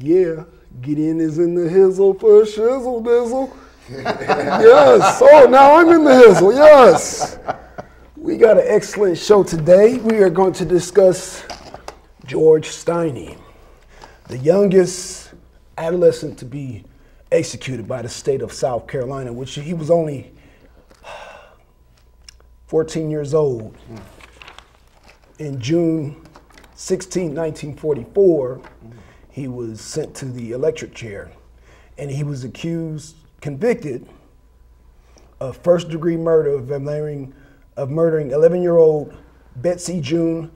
Yeah, Gideon is in the hizzle for shizzle dizzle. Yes, oh, now I'm in the hizzle, yes. We got an excellent show today. We are going to discuss George Stinney, the youngest adolescent to be executed by the state of South Carolina, which he was only 14 years old. In June 16, 1944, he was sent to the electric chair, and he was convicted of first-degree murder of murdering 11-year-old Betsy June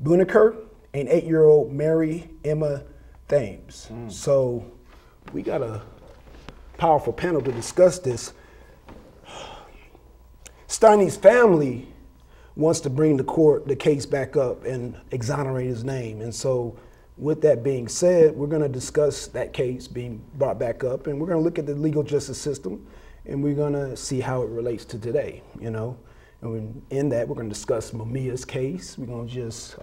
Buneker and 8-year-old Mary Emma Thames. So we got a powerful panel to discuss this. Stinney's family wants to bring the case back up and exonerate his name. And so with that being said, we're gonna discuss that case being brought back up, and we're gonna look at the legal justice system, and we're gonna see how it relates to today, you know? And in that, we're gonna discuss Mamiya's case. We're gonna just,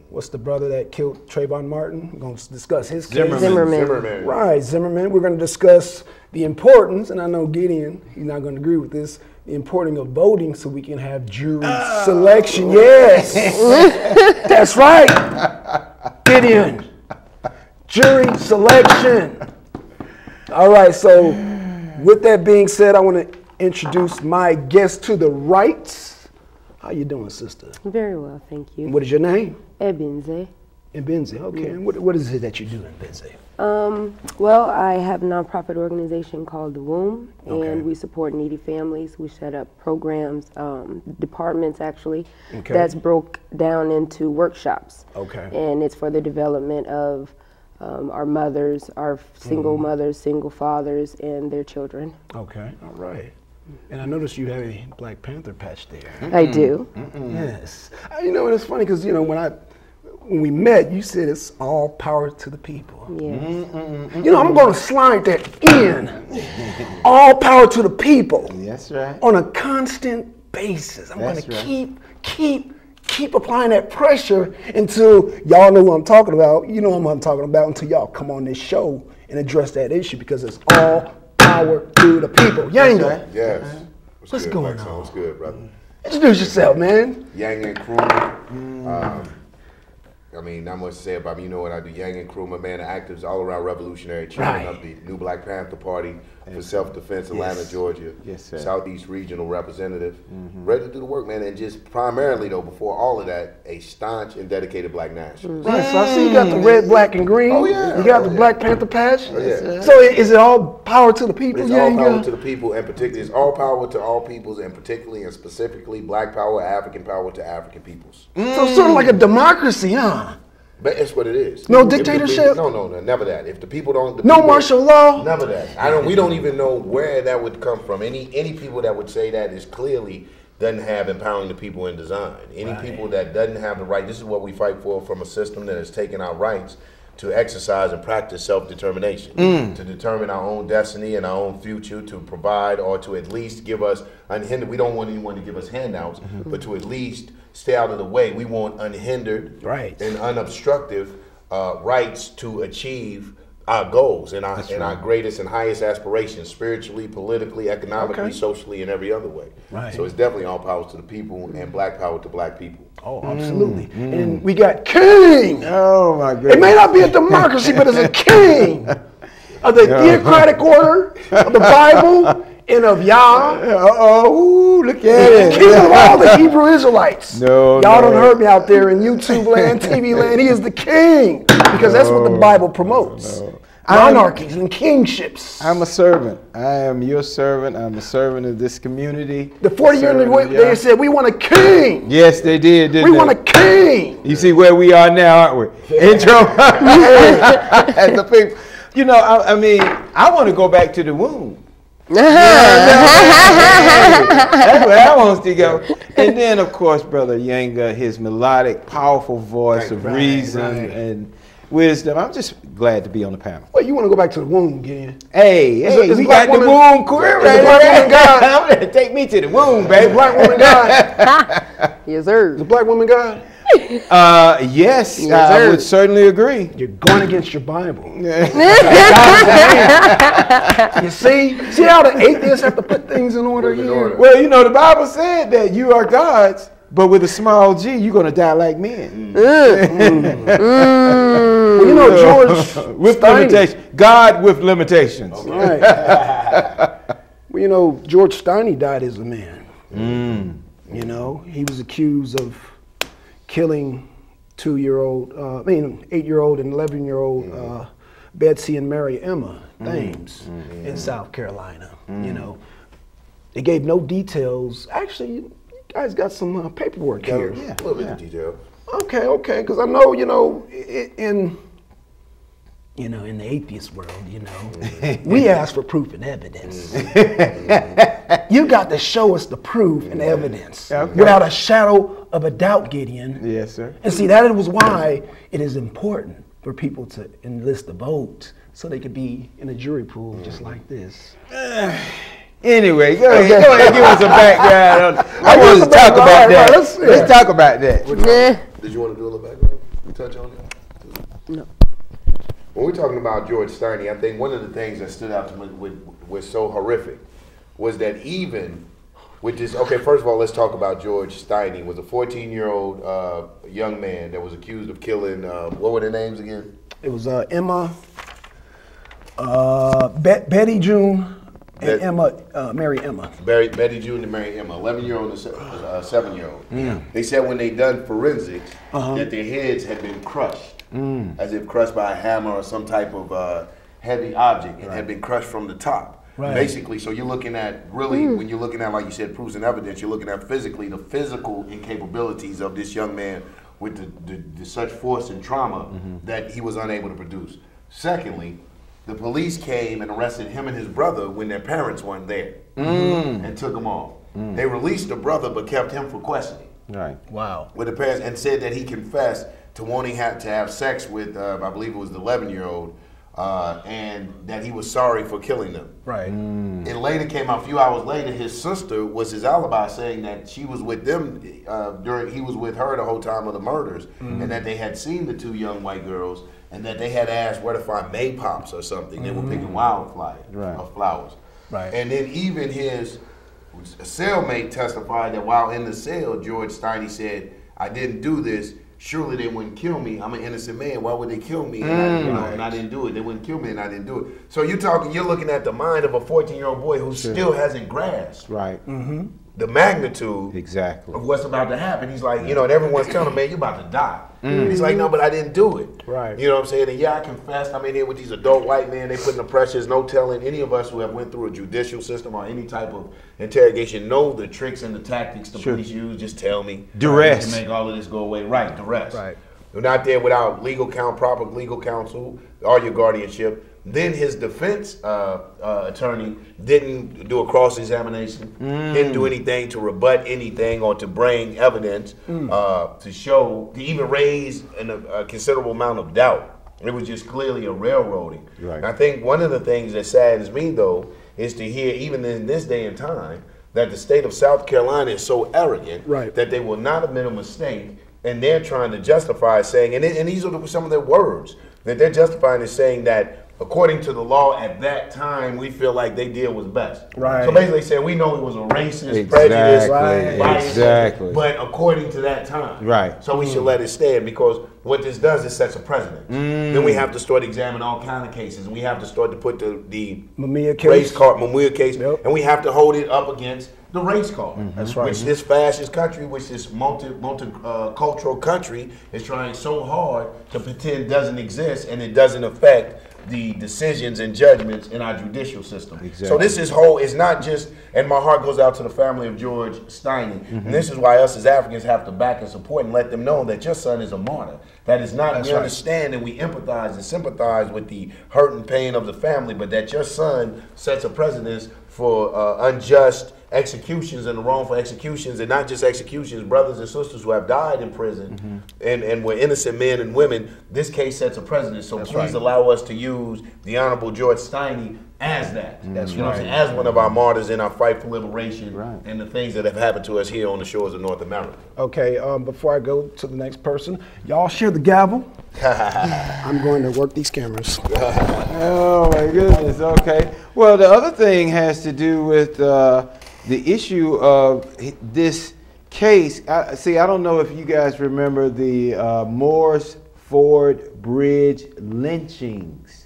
what's the brother that killed Trayvon Martin? We're gonna discuss his case. Zimmerman. Right, Zimmerman. We're gonna discuss the importance, and I know Gideon, he's not gonna agree with this, the importance of voting so we can have jury selection. Yes, that's right, Gideon. Jury selection. All right, so with that being said, I want to introduce my guest to the right. How you doing, sister? Very well, thank you. What is your name? Ebenze. Ebenze, okay. Yes. And what is it that you do in Ebenze? Well, I have a nonprofit organization called The Womb, Okay. and we support needy families. We set up programs, departments actually, Okay. that's broke down into workshops. Okay. And it's for the development of our mothers, our single mothers, single fathers, and their children. Okay, all right. And I noticed you have a Black Panther patch there. I do. Yes. You know, it's funny because, you know, when we met, you said it's all power to the people. Yes. You know, I'm going to slide that in. All power to the people. That's right. On a constant basis. I'm going That's to right. keep applying that pressure until y'all know what I'm talking about. You know what I'm talking about until y'all come on this show and address that issue, because it's all power to the people. Yanga, Right. Yes. What's good, going Black on? What's good, brother? introduce yourself, man. Yang and Kruma. I mean, not much to say about me. You know what I do. Yang and Kruma, man, the actives all around revolutionary, chairman of the new Black Panther Party for self-defense, Atlanta, Georgia. Yes, sir. Southeast Regional Representative. Ready to do the work, man. And just primarily, though, before all of that, a staunch and dedicated Black nationalist. Right, so I see you got the red, black, and green. Oh, yeah. You got the Black Panther patch. Oh, yeah. So is it all power to the people? It's all power to the people, and particularly, it's all power to all peoples, and particularly and specifically Black power, African power to African peoples. So sort of like a democracy, huh? But it's what it is. No If the dictatorship? people- no, never that. If the people don't, No martial law? Never that. We don't even know where that would come from. Any people that would say that is clearly doesn't have empowering the people in design. Any people that doesn't have the right. This is what we fight for from a system that has taken our rights to exercise and practice self-determination, to determine our own destiny and our own future, to provide or to at least give us unhindered. We don't want anyone to give us handouts, but to at least stay out of the way. We want unhindered and unobstructive rights to achieve our goals and our greatest and highest aspirations, spiritually, politically, economically, socially, and every other way. So it's definitely all powers to the people and Black power to Black people. Oh, absolutely. And we got king. Oh my goodness. It may not be a democracy, but it's a king of the theocratic order of the Bible and of Yah. Look at it. King of all the Hebrew Israelites. No, Y'all don't heard me out there in YouTube land, TV land. He is the king, because that's what the Bible promotes. Monarchies and kingships. I'm a servant. I am your servant. I'm a servant of this community. The 40-year they said, we want a king. Yes, they did, didn't We they? want a king. You see where we are now, aren't we? Intro. As the people. You know, I mean, I want to go back to the womb. That's where I want to go. And then, of course, Brother Yanga, his melodic, powerful voice of reason and wisdom. I'm just glad to be on the panel. Well, you want to go back to the womb, Gideon? Hey, Is we a black got the woman- womb career is a black woman God? Take me to the womb, baby. Black woman God. Yes, sir. The black woman God. Yes, Yes, I sir. would certainly agree. You're going against your Bible. You see how the atheists have to put things in order here? Well, you know, the Bible said that you are God's, but with a small G, you're going to die like men. Well, you know, George With Stinney, limitations. God with limitations. right? Well, you know, George Stinney died as a man. You know, he was accused of killing 8-year-old and 11-year-old Betsy and Mary Emma Thames in South Carolina. You know, they gave no details. Actually, you guys got some paperwork here. Yeah, a little bit of detail. Okay, because I know, you know, in the atheist world, you know, we ask for proof and evidence. You got to show us the proof and evidence without a shadow of a doubt, Gideon. Yes, sir. And see, that was why it is important for people to enlist the vote so they could be in a jury pool just like this. Anyway, go ahead, give us a background. I want to talk about that. Let's talk about that. Did you want to do a little background? We touch on that? No. When we're talking about George Stinney, I think one of the things that stood out to me was so horrific was that even with this, okay, first of all, let's talk about George Stinney. Was a 14-year-old young man that was accused of killing, what were their names again? It was Emma, Betty June, and Mary Emma. Betty June and Mary Emma, 11-year-old and 7-year-old. Yeah. They said when they done forensics that their heads had been crushed, as if crushed by a hammer or some type of heavy object, and had been crushed from the top. Right. Basically, so you're looking at really, when you're looking at, like you said, proofs and evidence, you're looking at physically the physical incapabilities of this young man with the such force and trauma that he was unable to produce. Secondly, the police came and arrested him and his brother when their parents weren't there and took him off. They released the brother but kept him for questioning. Right. Wow. With the parents, and said that he confessed to wanting to have sex with, I believe it was the 11-year-old, and that he was sorry for killing them. Right. It later came out, a few hours later, his sister was his alibi, saying that she was with them he was with her the whole time of the murders, and that they had seen the two young white girls, and that they had asked where to find maypops or something. They were picking wildflowers. Right. And then even his cellmate testified that while in the cell, George Stinney said, "I didn't do this. Surely they wouldn't kill me. I'm an innocent man. Why would they kill me? And I didn't do it. They wouldn't kill me, and I didn't do it." So you're looking at the mind of a 14-year-old boy who still hasn't grasped the magnitude of what's about to happen. He's like, and everyone's telling him, "Man, you're about to die." He's like, "No, but I didn't do it." Right. You know what I'm saying? And yeah, I confessed. I'm in here with these adult white men. They putting the pressures. No telling any of us who have went through a judicial system or any type of interrogation know the tricks and the tactics the police use. Just tell me. Duress. To make all of this go away. Right, duress. Right. You're not there without proper legal counsel or your guardianship. Then his defense attorney didn't do a cross-examination, didn't do anything to rebut anything or to bring evidence to even raise a considerable amount of doubt. It was just clearly a railroading. Right. And I think one of the things that saddens me, though, is to hear, even in this day and time, that the state of South Carolina is so arrogant that they will not admit a mistake, and they're trying to justify saying, and these are some of their words, that they're justifying is saying that according to the law at that time, we feel like their deal was best. Right. So basically saying we know it was a racist, prejudice, bias, but according to that time. So we should let it stand, because what this does is sets a precedent. Then we have to start examining all kind of cases, and we have to start to put the Mamiya case, and we have to hold it up against the race card. That's right. Which this fascist country, which this multicultural country is trying so hard to pretend doesn't exist, and it doesn't affect the decisions and judgments in our judicial system. So this is it's not just, and my heart goes out to the family of George Stinney, and this is why us as Africans have to back and support and let them know that your son is a martyr. That is not, we understand and we empathize and sympathize with the hurt and pain of the family, but that your son sets a precedence unjust executions and wrongful executions, and not just executions, brothers and sisters who have died in prison and were innocent men and women. This case sets a precedent. So please allow us to use the Honorable George Stinney as that. That's you know what I'm saying, as one of our martyrs in our fight for liberation and the things that have happened to us here on the shores of North America. Okay, before I go to the next person, y'all share the gavel. I'm going to work these cameras. Oh my goodness, okay. Well, the other thing has to do with the issue of this case. See, I don't know if you guys remember the Morris Ford Bridge lynchings.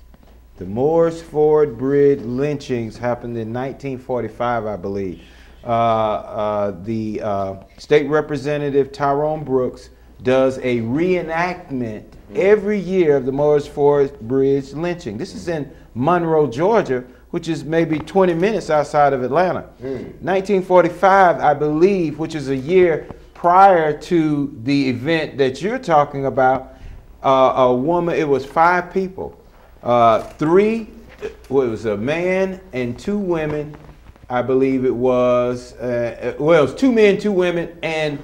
The Morris Ford Bridge lynchings happened in 1945, I believe. The state representative Tyrone Brooks does a reenactment every year of the Morris Ford Bridge lynching. This is in Monroe, Georgia, which is maybe 20 minutes outside of Atlanta. 1945, I believe, which is a year prior to the event that you're talking about, a woman, it was 5 people. It was a man and 2 women, I believe it was, it was 2 men, 2 women, and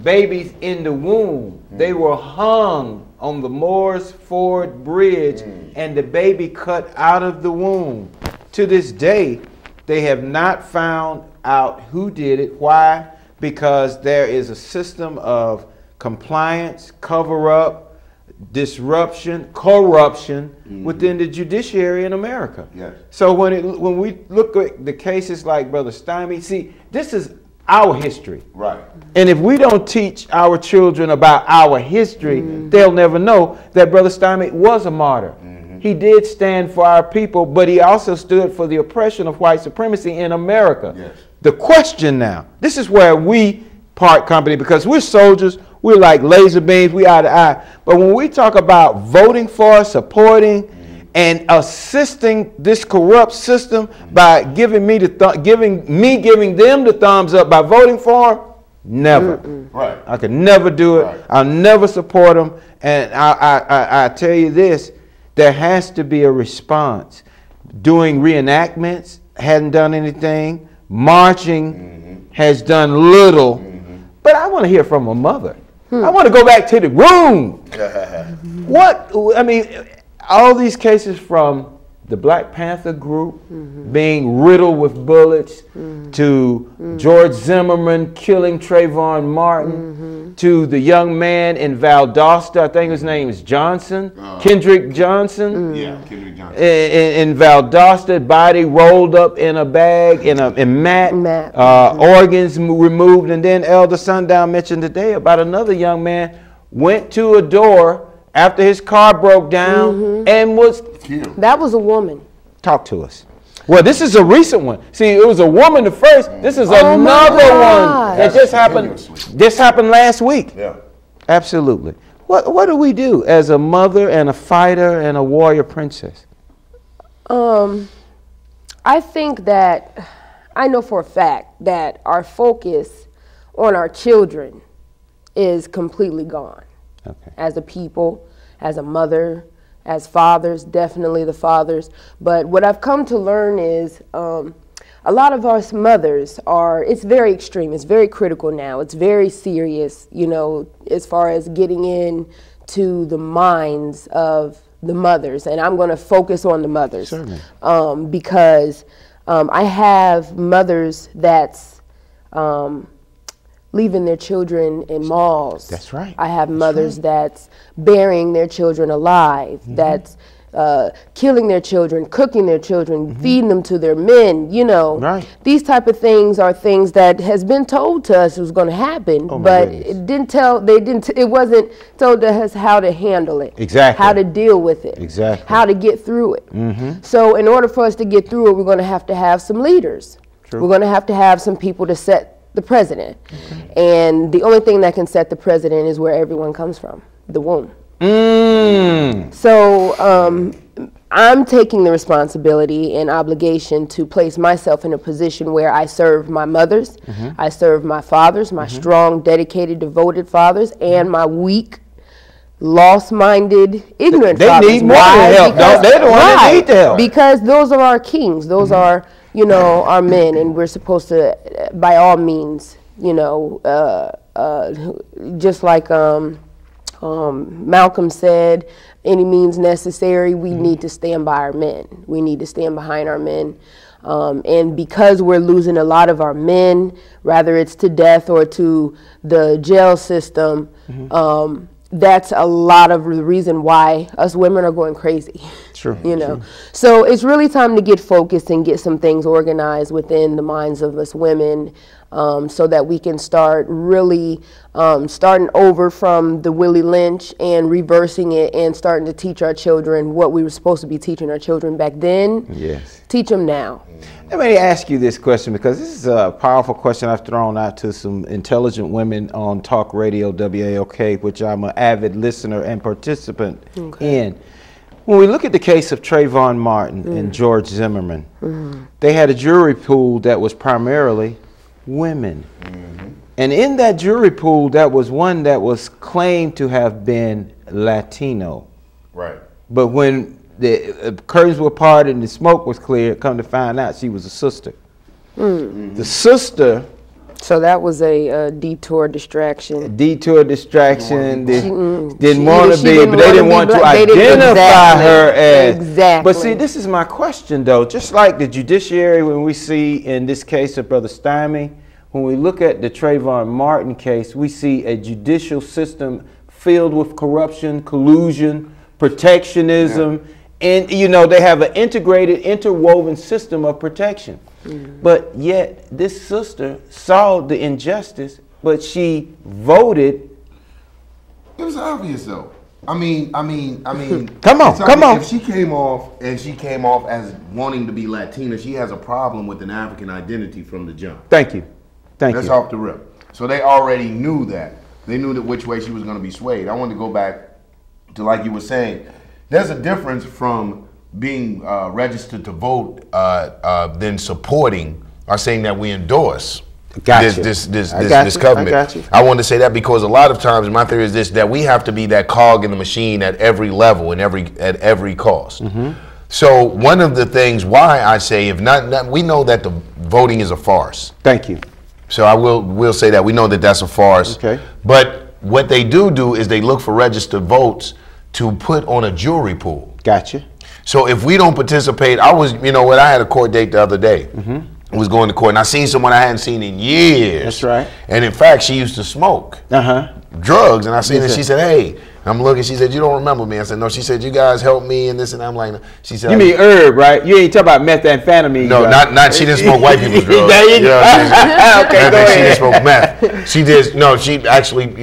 babies in the womb. They were hung on the Morris Ford Bridge and the baby cut out of the womb. To this day, they have not found out who did it. Why? Because there is a system of compliance, cover-up, disruption, corruption within the judiciary in America. Yes. So when we look at the cases like Brother Stinney, see, this is our history. Right. And if we don't teach our children about our history, they'll never know that Brother Stinney was a martyr. He did stand for our people, but he also stood for the oppression of white supremacy in America. Yes. The question now, this is where we part company, because we're soldiers, we're like laser beams, we eye to eye. But when we talk about voting for, supporting, and assisting this corrupt system by giving them the thumbs up by voting for them, never. Right. I could never do it. Right. I'll never support them. And I tell you this, there has to be a response. Doing reenactments hadn't done anything. Marching has done little. But I want to hear from a mother. I want to go back to the room. I mean, all these cases from the Black Panther group being riddled with bullets, to George Zimmerman killing Trayvon Martin, to the young man in Valdosta, I think his name is Johnson, Kendrick Johnson. Yeah, Kendrick Johnson. In Valdosta, body rolled up in a bag, in mat. Organs removed. And then Elder Sundown mentioned today about another young man went to a door after his car broke down and was Killed. That was a woman. Talk to us. Well, this is a recent one. See, it was a woman the first. This is another one that just happened. This happened last week. Yeah. Absolutely. What do we do as a mother and a fighter and a warrior princess? I think that I know for a fact that our focus on our children is completely gone. Okay. As a people, as a mother, as fathers, definitely the fathers. But what I've come to learn is a lot of us mothers it's very extreme, it's very critical now, it's very serious, you know, as far as getting into the minds of the mothers. And I'm going to focus on the mothers. Certainly. Because I have mothers that's leaving their children in malls. That's right. I have mothers that's burying their children alive, that's killing their children, cooking their children, feeding them to their men, you know. Right. These type of things are things that has been told to us was going to happen, but it wasn't told to us how to handle it. Exactly. How to deal with it. Exactly. How to get through it. So in order for us to get through it, we're going to have some leaders. True. We're going to have some people to set the president. And the only thing that can set the president is where everyone comes from, the womb. So I'm taking the responsibility and obligation to place myself in a position where I serve my mothers, I serve my fathers, my strong, dedicated, devoted fathers, and my weak, lost-minded, ignorant fathers. They need more help. They're the ones that need the help. Because those are our kings. Those are you know, our men, and we're supposed to, by all means, you know, just like Malcolm said, any means necessary, we need to stand by our men. We need to stand behind our men. And because we're losing a lot of our men, whether it's to death or to the jail system, that's a lot of the reason why us women are going crazy. True. You know, so it's really time to get focused and get some things organized within the minds of us women, so that we can start really starting over from the Willie Lynch and reversing it and starting to teach our children what we were supposed to be teaching our children back then. Yes. Teach them now. Let me ask you this question, because this is a powerful question I've thrown out to some intelligent women on Talk Radio WAOK, which I'm an avid listener and participant in. When we look at the case of Trayvon Martin and George Zimmerman, they had a jury pool that was primarily women. And in that jury pool, that was one that was claimed to have been Latino. Right. But when the curtains were parted and the smoke was cleared, come to find out she was a sister. The sister. So that was a detour distraction. Didn't want to be, but they didn't want to identify her as. Exactly. But see, this is my question though. Just like the judiciary, when we see in this case of Brother Stinney, when we look at the Trayvon Martin case, we see a judicial system filled with corruption, collusion, protectionism, and you know, they have an integrated, interwoven system of protection. But yet this sister saw the injustice, but she voted. It was obvious though. I mean. Come on. If she came off as wanting to be Latina, she has a problem with an African identity from the jump. Thank you. That's off the rip. So they already knew that. They knew that which way she was going to be swayed. I wanted to go back to, like you were saying, there's a difference from being registered to vote than supporting or saying that we endorse this government. I wanted to say that because a lot of times my theory is this, that we have to be that cog in the machine at every level and at every cost. So one of the things why I say, if not, we know that the voting is a farce. Thank you. So I will say that we know that that's a farce. Okay. But what they do is they look for registered votes to put on a jury pool. Gotcha. So if we don't participate, I had a court date the other day. I was going to court and I seen someone I hadn't seen in years. That's right. And in fact, she used to smoke drugs. And I seen her, she said, hey, I'm looking, she said, you don't remember me. I said, no. She said, you guys helped me and this, and I'm like, no. She said, you mean herb, right? You ain't talking about methamphetamine. No, not she didn't smoke white people's drugs. There you go. Okay, go ahead. She didn't smoke meth. She did, no, she actually,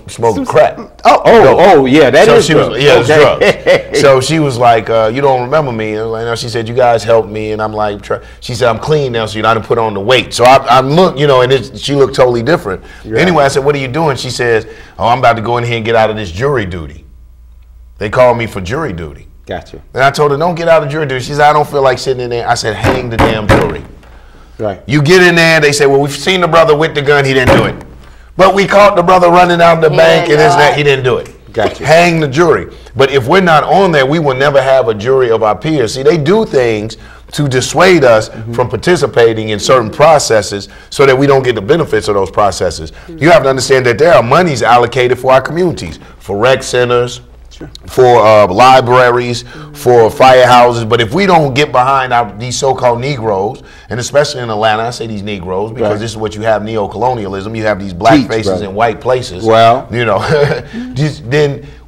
smoked crack. Yeah, that is drugs. It's drugs. So she was like, you don't remember me. And like, no, she said, you guys helped me. And I'm like, she said, I'm clean now, so you don't have to put on the weight. So I look, and she looked totally different. Right. Anyway, I said, what are you doing? She says, oh, I'm about to go in here and get out of this jury duty. They called me for jury duty. Gotcha. And I told her, don't get out of jury duty. She said, I don't feel like sitting in there. I said, hang the damn jury. Right. You get in there, they say, well, we've seen the brother with the gun, he didn't do it. But we caught the brother running out the bank and this and that, he didn't do it. Gotcha. Hang the jury. But if we're not on there, we will never have a jury of our peers. See, they do things to dissuade us from participating in certain processes so that we don't get the benefits of those processes. You have to understand that there are monies allocated for our communities, for rec centers, for libraries, for firehouses. But if we don't get behind these so-called Negroes, and especially in Atlanta, I say these Negroes because this is what you have, neocolonialism. You have these black faces in white places. Well, then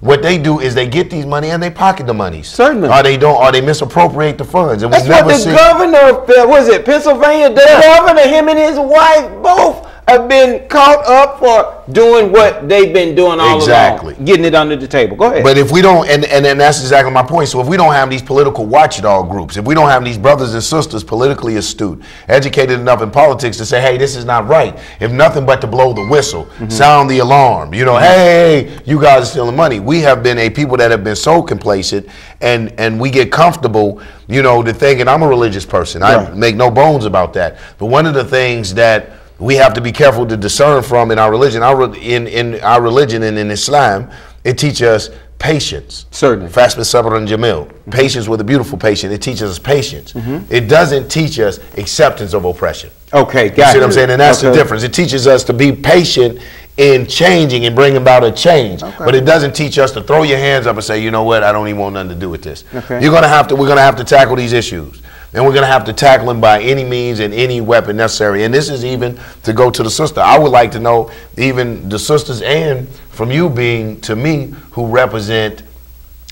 what they do is they get these money and they pocket the monies. Certainly. Or they misappropriate the funds. And that's what the governor, was it Pennsylvania? The governor, him and his wife both have been caught up for doing what they've been doing all along, getting it under the table. Go ahead. But if we don't, and that's exactly my point. So if we don't have these political watchdog groups, if we don't have these brothers and sisters politically astute, educated enough in politics to say, hey, this is not right, if nothing but to blow the whistle, sound the alarm, hey, you guys are stealing money. We have been a people that have been so complacent, and we get comfortable, to think, and I'm a religious person. I make no bones about that. But one of the things that we have to be careful to discern from in our religion. In our religion and in Islam, it teaches us patience. Certainly. Fasbin Sabr and Jamil. Patience with a beautiful patient. It teaches us patience. It doesn't teach us acceptance of oppression. Okay, You got see it. what I'm saying? And that's the difference. It teaches us to be patient in changing and bringing about a change. But it doesn't teach us to throw your hands up and say, you know what, I don't even want nothing to do with this. Okay. We're gonna have to tackle these issues. And we're gonna have to tackle them by any means and any weapon necessary. And this is even to go to the sister. I would like to know, even the sisters, and from you being to me, who represent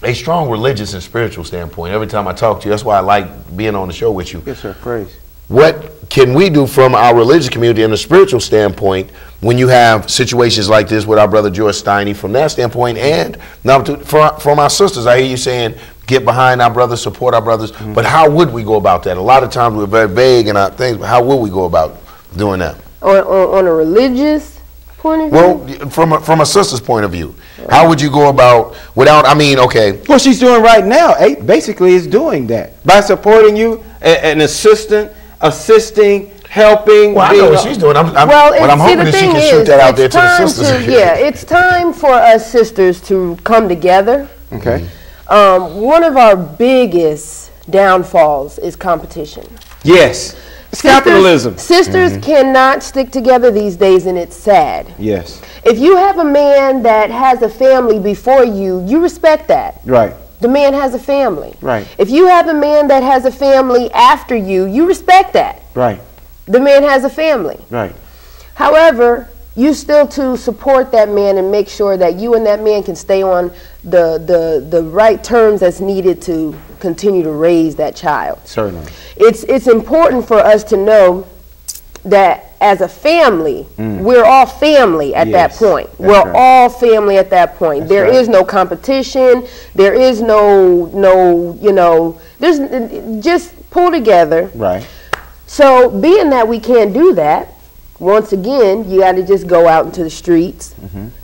a strong religious and spiritual standpoint. Every time I talk to you, that's why I like being on the show with you. Yes, sir. Praise. What can we do from our religious community and a spiritual standpoint when you have situations like this with our brother George Stinney from that standpoint? And now from our sisters, I hear you saying, get behind our brothers, support our brothers. But how would we go about that? A lot of times we're very vague in our things, but how would we go about doing that? On a religious point of view? Well, from a sister's point of view, how would you go about without, I mean, okay. What she's doing right now, basically, is doing that by supporting you, an assisting, helping. Well, I know what she's doing. I'm hoping that she can shoot that out there to the sisters. Yeah, it's time for us sisters to come together. Okay. One of our biggest downfalls is competition. Yes. It's capitalism. Sisters cannot stick together these days, and it's sad. Yes. If you have a man that has a family before you, you respect that. Right. The man has a family. Right. If you have a man that has a family after you, you respect that. Right. The man has a family. Right. However, you still to support that man and make sure that you and that man can stay on the right terms that's needed to continue to raise that child. Certainly. It's important for us to know that as a family, we're all family at that point. We're all family at that point. There is no competition. There is no, you know, there's just pull together. Right. So being that we can't do that, once again, you got to just go out into the streets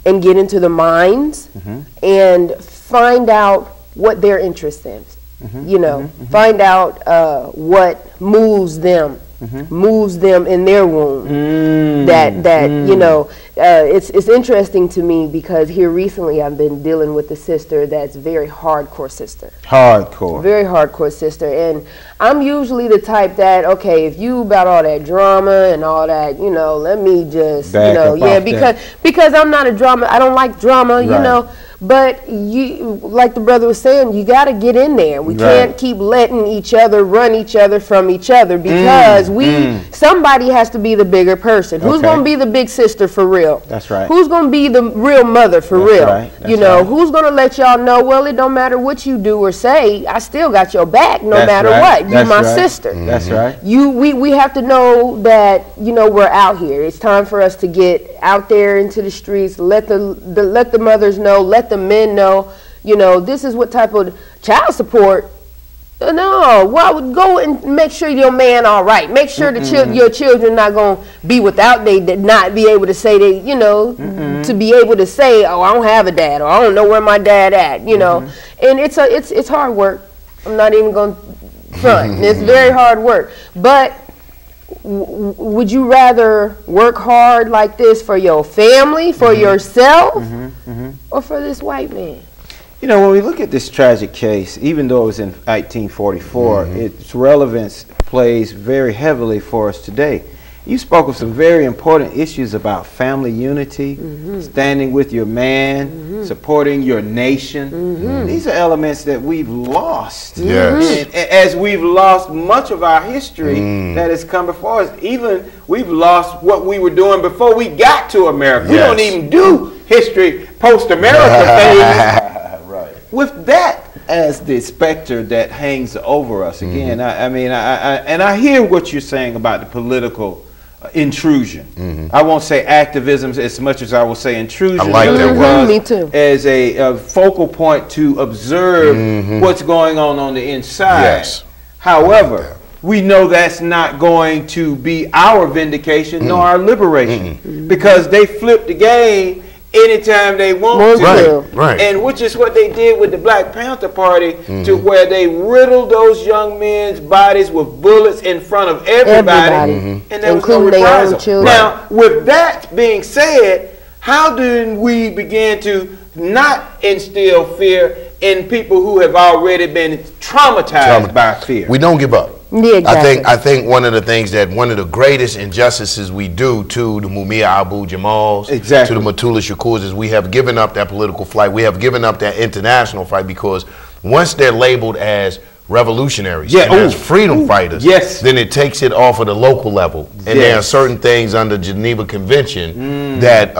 and get into the minds and find out what their interest is. You know, find out what moves them in their womb. That you know, it's interesting to me because here recently I've been dealing with a sister that's very hardcore sister. Hardcore. Very hardcore sister, and I'm usually the type that, okay, if you about all that drama and all that, you know, let me just, back, you know, because I'm not a drama. I don't like drama, you know. But you, like the brother was saying, you got to get in there. We can't keep letting each other run each other from each other because somebody has to be the bigger person. Who's going to be the big sister for real? That's right. Who's going to be the real mother for real? Right. You know, who's going to let y'all know, well, it don't matter what you do or say, I still got your back no matter what. You're my sister. That's right. We have to know that, you know, we're out here. It's time for us to get out there into the streets, let the mothers know, let the men know, you know, this is what type of child support. No, well, go and make sure your man all right. Make sure the your children not gonna be without not be able to say they, you know, to be able to say, oh, I don't have a dad, or I don't know where my dad at, you know. And it's hard work. I'm not even gonna front. It's very hard work, but. Would you rather work hard like this for your family, for yourself, or for this white man? You know, when we look at this tragic case, even though it was in 1844, its relevance plays very heavily for us today. You spoke of some very important issues about family unity, standing with your man, supporting your nation. These are elements that we've lost. Yes. And as we've lost much of our history that has come before us, even we've lost what we were doing before we got to America. We don't even do history post-America things. Right. With that as the specter that hangs over us, again, I hear what you're saying about the political intrusion. I won't say activism as much as I will say intrusion. I like that word. Me too. As a focal point to observe what's going on the inside. Yes. However, we know that's not going to be our vindication nor our liberation because they flip the game anytime they want to. Right. And which is what they did with the Black Panther Party, to where they riddled those young men's bodies with bullets in front of everybody. And there was no including their own reprisal. children. Now, with that being said, how do we begin to not instill fear in people who have already been traumatized by fear. We don't give up. Yeah, exactly. I think one of the things that one of the greatest injustices we do to the Mumia Abu Jamals, to the Mutulu Shakurs, is we have given up that political fight. We have given up that international fight, because once they're labeled as revolutionaries and as freedom fighters, then it takes it off of the local level. And there are certain things under Geneva Convention that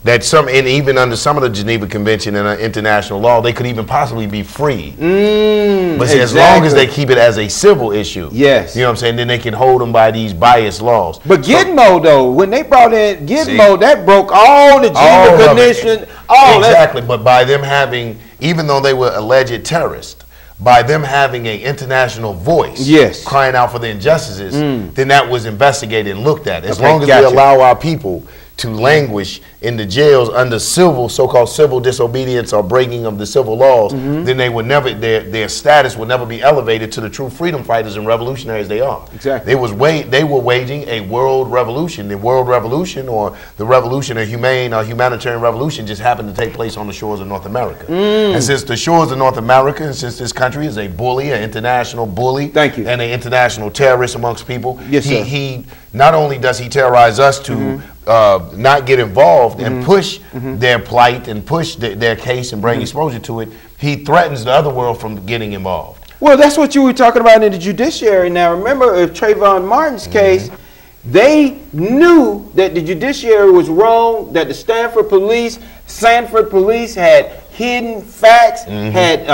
that some, and even under some of the Geneva Convention and international law, they could even possibly be free. But as long as they keep it as a civil issue, you know what I'm saying, then they can hold them by these biased laws. But Gitmo, though, when they brought in Gitmo, that broke all the Geneva Convention. Exactly, but by them having, even though they were alleged terrorists, by them having an international voice crying out for the injustices, then that was investigated and looked at. As long as we allow our people to languish in the jails under so-called civil disobedience or breaking of the civil laws, then they would never, their status would never be elevated to the true freedom fighters and revolutionaries they are. They were waging a world revolution. The world revolution, or the revolution, a humanitarian revolution, just happened to take place on the shores of North America. And since the shores of North America, and since this country is a bully, an international bully, and an international terrorist amongst people, he not only does he terrorize us to not get involved and push their plight and push their case and bring exposure to it, he threatens the other world from getting involved. Well, that's what you were talking about in the judiciary. Now, remember, Trayvon Martin's case, they knew that the judiciary was wrong, that the Sanford police had hidden facts, had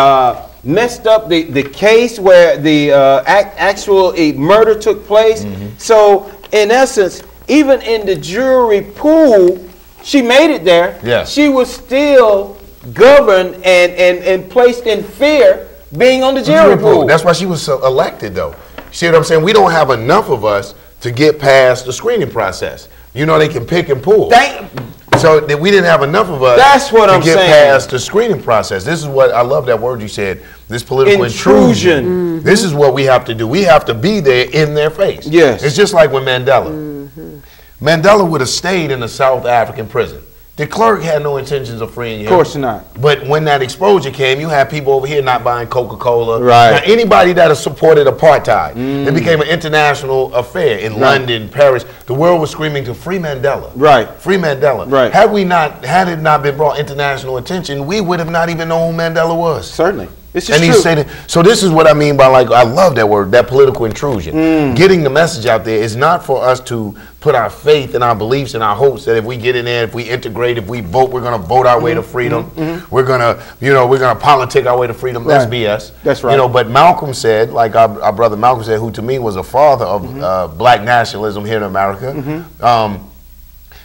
messed up the case where the actual murder took place. So, in essence, even in the jury pool, she made it there. She was still governed and placed in fear being on the jury pool. That's why she was elected, though. See what I'm saying? We don't have enough of us to get past the screening process. You know, they can pick and pull. So that we didn't have enough of us to get past the screening process. This is what I love, that word you said, this political intrusion. This is what we have to do. We have to be there in their face. It's just like when Mandela. Mandela would have stayed in a South African prison. De Klerk had no intentions of freeing him. Of course not. But when that exposure came, you had people over here not buying Coca-Cola. Now, anybody that has supported apartheid, it became an international affair in London, Paris. The world was screaming to free Mandela. Free Mandela. Had it not been brought international attention, we would have not even known who Mandela was. Certainly. This is true. So this is what I mean by, like, I love that word, that political intrusion. Getting the message out there is not for us to put our faith and our beliefs and our hopes that if we get in there, if we integrate, if we vote, we're going to vote our way to freedom. We're going to, we're going to politic our way to freedom. That's BS. That's right. But Malcolm said, like our brother Malcolm said, who to me was a father of black nationalism here in America.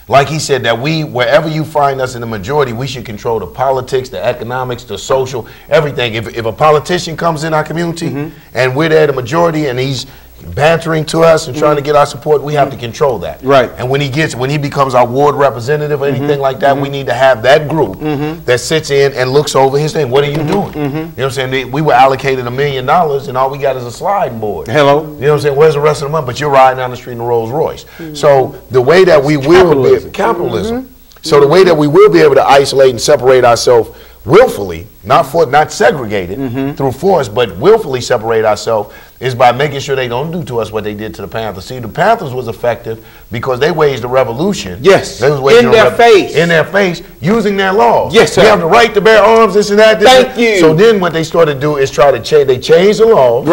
Like he said, that wherever you find us in the majority, we should control the politics, the economics, the social, everything. If a politician comes in our community and we're there the majority and he's bantering to us and trying to get our support, we have to control that. And when he becomes our ward representative or anything like that, we need to have that group that sits in and looks over his thing. What are you doing? You know what I'm saying? We were allocated $1 million and all we got is a sliding board. You know what I'm saying? Where's the rest of the money? But you're riding down the street in a Rolls Royce. So the way that we will be capitalism. So the way that we will be able to isolate and separate ourselves willfully, not segregated through force, but willfully separate ourselves, is by making sure they don't do to us what they did to the Panthers. See, the Panthers was effective because they waged a revolution. They was in their face. In their face, using their laws. Yes, sir. We have the right to bear arms, this and that. Thank you. So then what they started to do is try to change, they changed the law.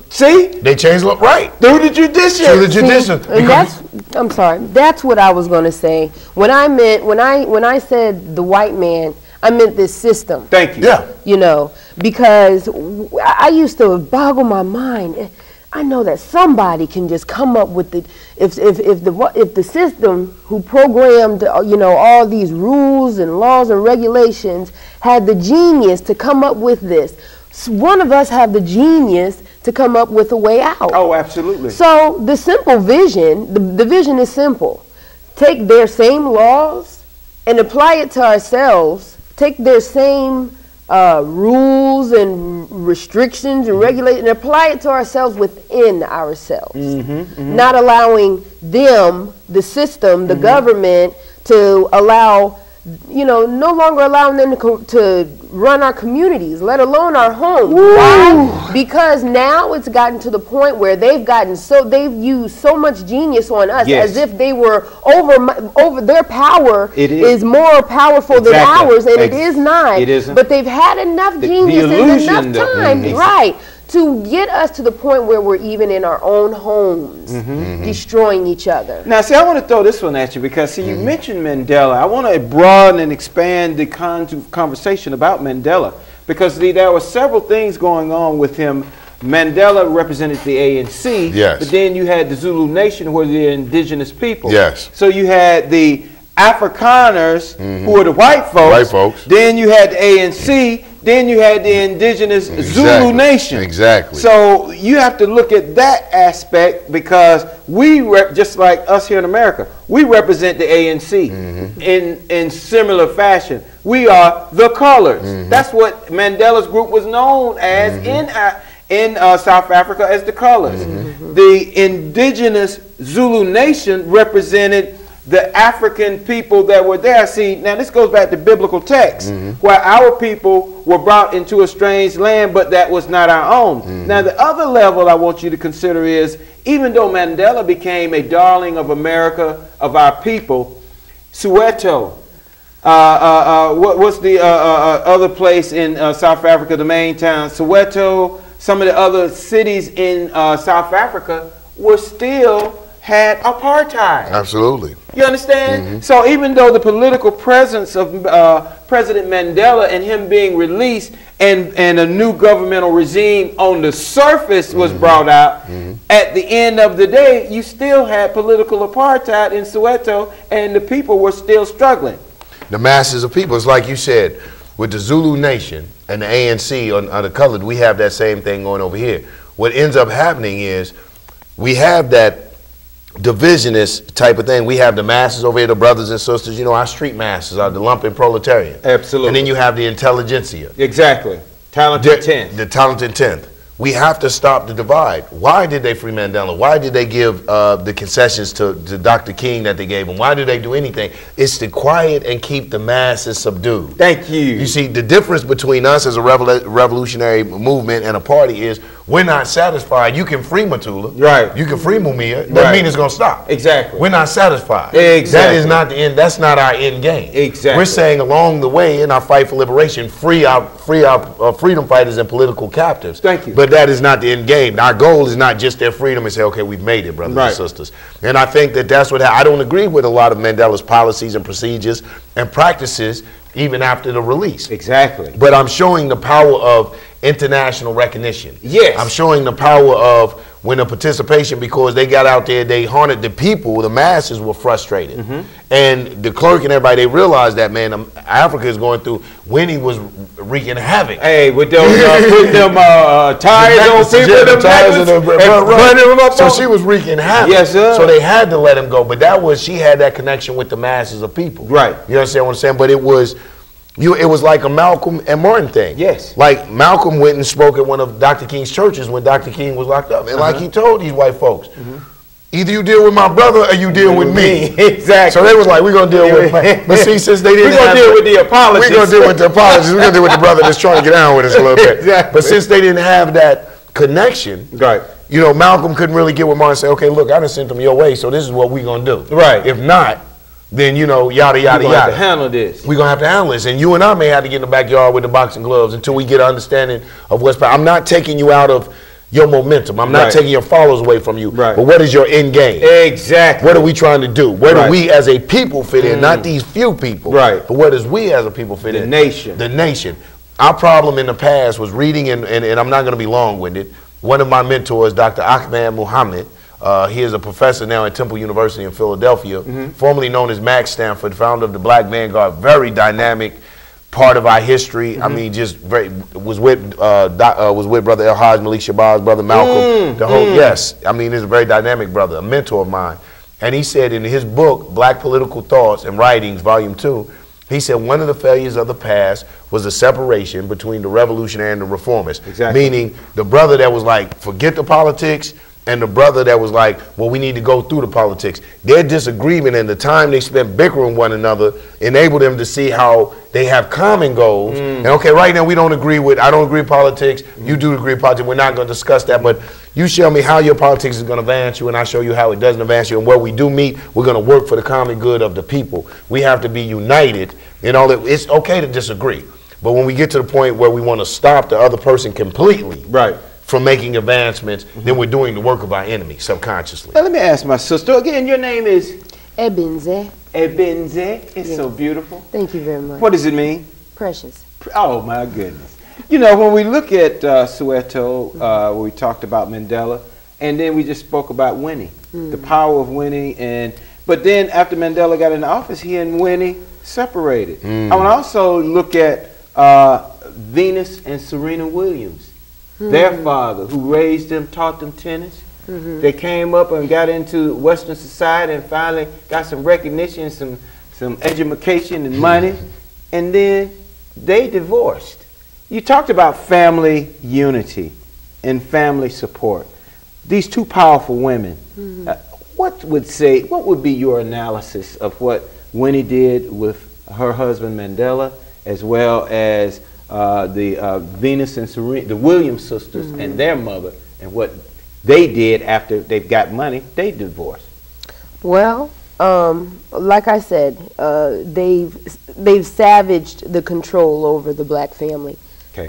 See? They changed the law, through the judiciary. Through the judiciary. And I'm sorry, that's what I was going to say. When I said the white man, I meant this system. Thank you. Because I used to boggle my mind. I know that somebody can just come up with if the system who programmed all these rules and laws and regulations had the genius to come up with this. One of us have the genius to come up with a way out. Oh, absolutely. So the simple vision, the vision is simple. Take their same laws and apply it to ourselves. Take their same rules and restrictions and regulate and apply it to ourselves within ourselves. Not allowing them, the system, the government, to allow you know, no longer allowing them to run our communities, let alone our homes. Why? Because now it's gotten to the point where they've used so much genius on us, Yes. as if they were over their power It is more powerful than ours, and it is not. It isn't. But they've had enough genius and illusion, enough time, right, to get us to the point where we're even in our own homes destroying each other. Now, see, I want to throw this one at you because, see, you mentioned Mandela. I want to broaden and expand the conversation about Mandela because there were several things going on with him. Mandela represented the ANC, Yes. but then you had the Zulu Nation, who are the indigenous people. Yes. So you had the Afrikaners, who are the white folks. White folks. Then you had the ANC. Then you had the indigenous Zulu Nation. Exactly. So you have to look at that aspect because just like us here in America, we represent the ANC in similar fashion. We are the colors. That's what Mandela's group was known as in South Africa as the colors. The indigenous Zulu Nation represented the African people that were there. See, now this goes back to biblical texts, where our people were brought into a strange land, but that was not our own. Now, the other level I want you to consider is, even though Mandela became a darling of America, of our people, Soweto, what's the other place in South Africa, the main town? Soweto, some of the other cities in South Africa were still had apartheid. Absolutely. You understand? So even though the political presence of President Mandela and him being released and a new governmental regime on the surface was brought out, at the end of the day, you still had political apartheid in Soweto and the people were still struggling. The masses of people, it's like you said, with the Zulu Nation and the ANC on the colored, we have that same thing going over here. What ends up happening is we have that divisionist type of thing. We have the masses over here, the brothers and sisters, you know, our street masses are the lumpen proletariat. Absolutely. And then you have the intelligentsia. Exactly. Talented tenth. The talented tenth. We have to stop the divide. Why did they free Mandela? Why did they give the concessions to Dr. King that they gave him? Why do they do anything? It's to quiet and keep the masses subdued. Thank you. You see, the difference between us as a revolutionary movement and a party is we're not satisfied. You can free Matula. Right. You can free Mumia. Doesn't Right. mean it's going to stop. Exactly. We're not satisfied. Exactly. That is not the end. That's not our end game. Exactly. We're saying along the way in our fight for liberation, free our freedom fighters and political captives. Thank you. But that is not the end game. Our goal is not just their freedom and say, okay, we've made it, brothers and sisters. And I think that that's what I don't agree with a lot of Mandela's policies and procedures and practices even after the release. Exactly. But I'm showing the power of international recognition. Yes. I'm showing the power of when the participation, because they got out there, they haunted the people, the masses were frustrated. And the clerk and everybody, they realized that, man, Africa is going through, Winnie was wreaking havoc. Hey, with those putting them tires on people, them necklaces, so she was wreaking havoc. Yes, sir. So they had to let him go. But that was, she had that connection with the masses of people. Right. You understand what I'm saying? But it was like a Malcolm and Martin thing. Yes. Like Malcolm went and spoke at one of Dr. King's churches when Dr. King was locked up. And like he told these white folks, either you deal with my brother or you deal with me. Exactly. So they was like, we're going to deal with But see, since they didn't We're going to deal with the apologists. We're going to deal with the apologists. We're going to deal with the brother that's trying to get down with us a little bit. Exactly. But since they didn't have that connection, Right. you know, Malcolm couldn't really get with Martin and say, okay, look, I done sent them your way, so this is what we're going to do. Right. If not, then, you know, yada, yada, We're going to have yada. to handle this. We're going to have to handle this. And you and I may have to get in the backyard with the boxing gloves until we get an understanding of what's I'm not taking you out of your momentum. I'm not taking your followers away from you. Right. But what is your end game? Exactly. What are we trying to do? Where do we as a people fit in? Not these few people. Right. But where does we as a people fit in? The nation. The nation. Our problem in the past was reading, and I'm not going to be long-winded. One of my mentors, Dr. Ahmed Muhammad, he is a professor now at Temple University in Philadelphia, formerly known as Max Stanford, founder of the Black Vanguard, very dynamic part of our history. I mean, just very, was with Brother El Hajj, Malik Shabazz, Brother Malcolm, the whole, yes. I mean, he's a very dynamic brother, a mentor of mine. And he said in his book, Black Political Thoughts and Writings, Volume 2, he said one of the failures of the past was the separation between the revolutionary and the reformist. Exactly. Meaning the brother that was like, forget the politics, and the brother that was like, well, we need to go through the politics. Their disagreement and the time they spent bickering one another enabled them to see how they have common goals. And okay, right now I don't agree with politics. You do agree with politics. We're not going to discuss that, but you show me how your politics is going to advance you, and I show you how it doesn't advance you. And where we do meet, we're going to work for the common good of the people. We have to be united. It's okay to disagree, but when we get to the point where we want to stop the other person completely, from making advancements, then we're doing the work of our enemy subconsciously. Now, let me ask my sister again. Your name is Ebenze. Ebenze. It's so beautiful. Thank you very much. What does it mean? Precious. Oh my goodness. When we look at Soweto, we talked about Mandela, and then we just spoke about Winnie, the power of Winnie, but then after Mandela got into office, he and Winnie separated. I want to also look at Venus and Serena Williams. Their father, who raised them, taught them tennis. They came up and got into Western society and finally got some recognition, some education and money, and then they divorced. You talked about family unity and family support. These two powerful women. What would be your analysis of what Winnie did with her husband Mandela, as well as the Venus and Serena, the Williams sisters and their mother, and what they did after they got money? They divorced. Well, like I said, they've savaged the control over the black family.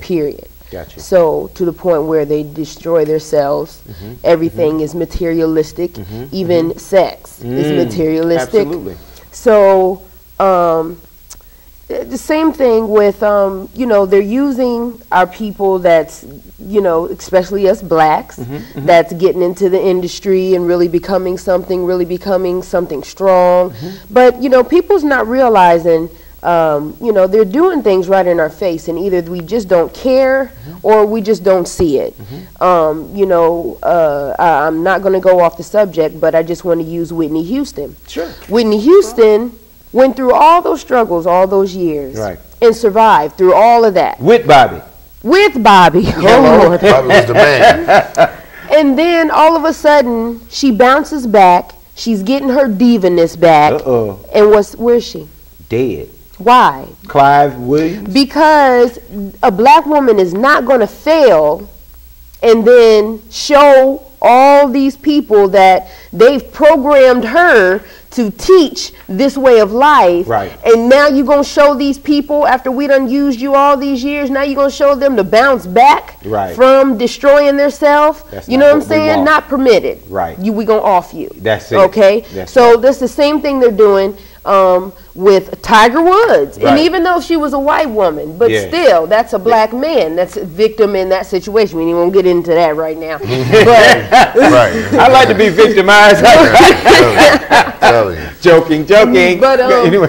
Period. Gotcha. So to the point where they destroy themselves. Everything is materialistic. Even sex is materialistic. Absolutely. So the same thing with, they're using our people that's, especially us blacks, that's getting into the industry and really becoming something strong. But, people's not realizing, they're doing things right in our face, and either we just don't care or we just don't see it. I'm not going to go off the subject, but I just want to use Whitney Houston. Sure. Whitney Houston went through all those struggles all those years, and survived through all of that. With Bobby. With Bobby. Oh, Lord. Bobby was the man. And then all of a sudden, she bounces back. She's getting her divaness back. And where's she? Dead. Why? Clive Williams? Because a black woman is not going to fail and then show all these people that they've programmed her to teach this way of life. And now you're going to show these people, after we done used you all these years, now you're going to show them to bounce back from destroying themselves. You know what I'm saying? Not permitted. We going to off you. That's it. Okay? So that's the same thing they're doing with Tiger Woods. And even though she was a white woman, but still, that's a black man that's a victim in that situation. We won't get into that right now. But I like to be victimized. Joking. But anyway.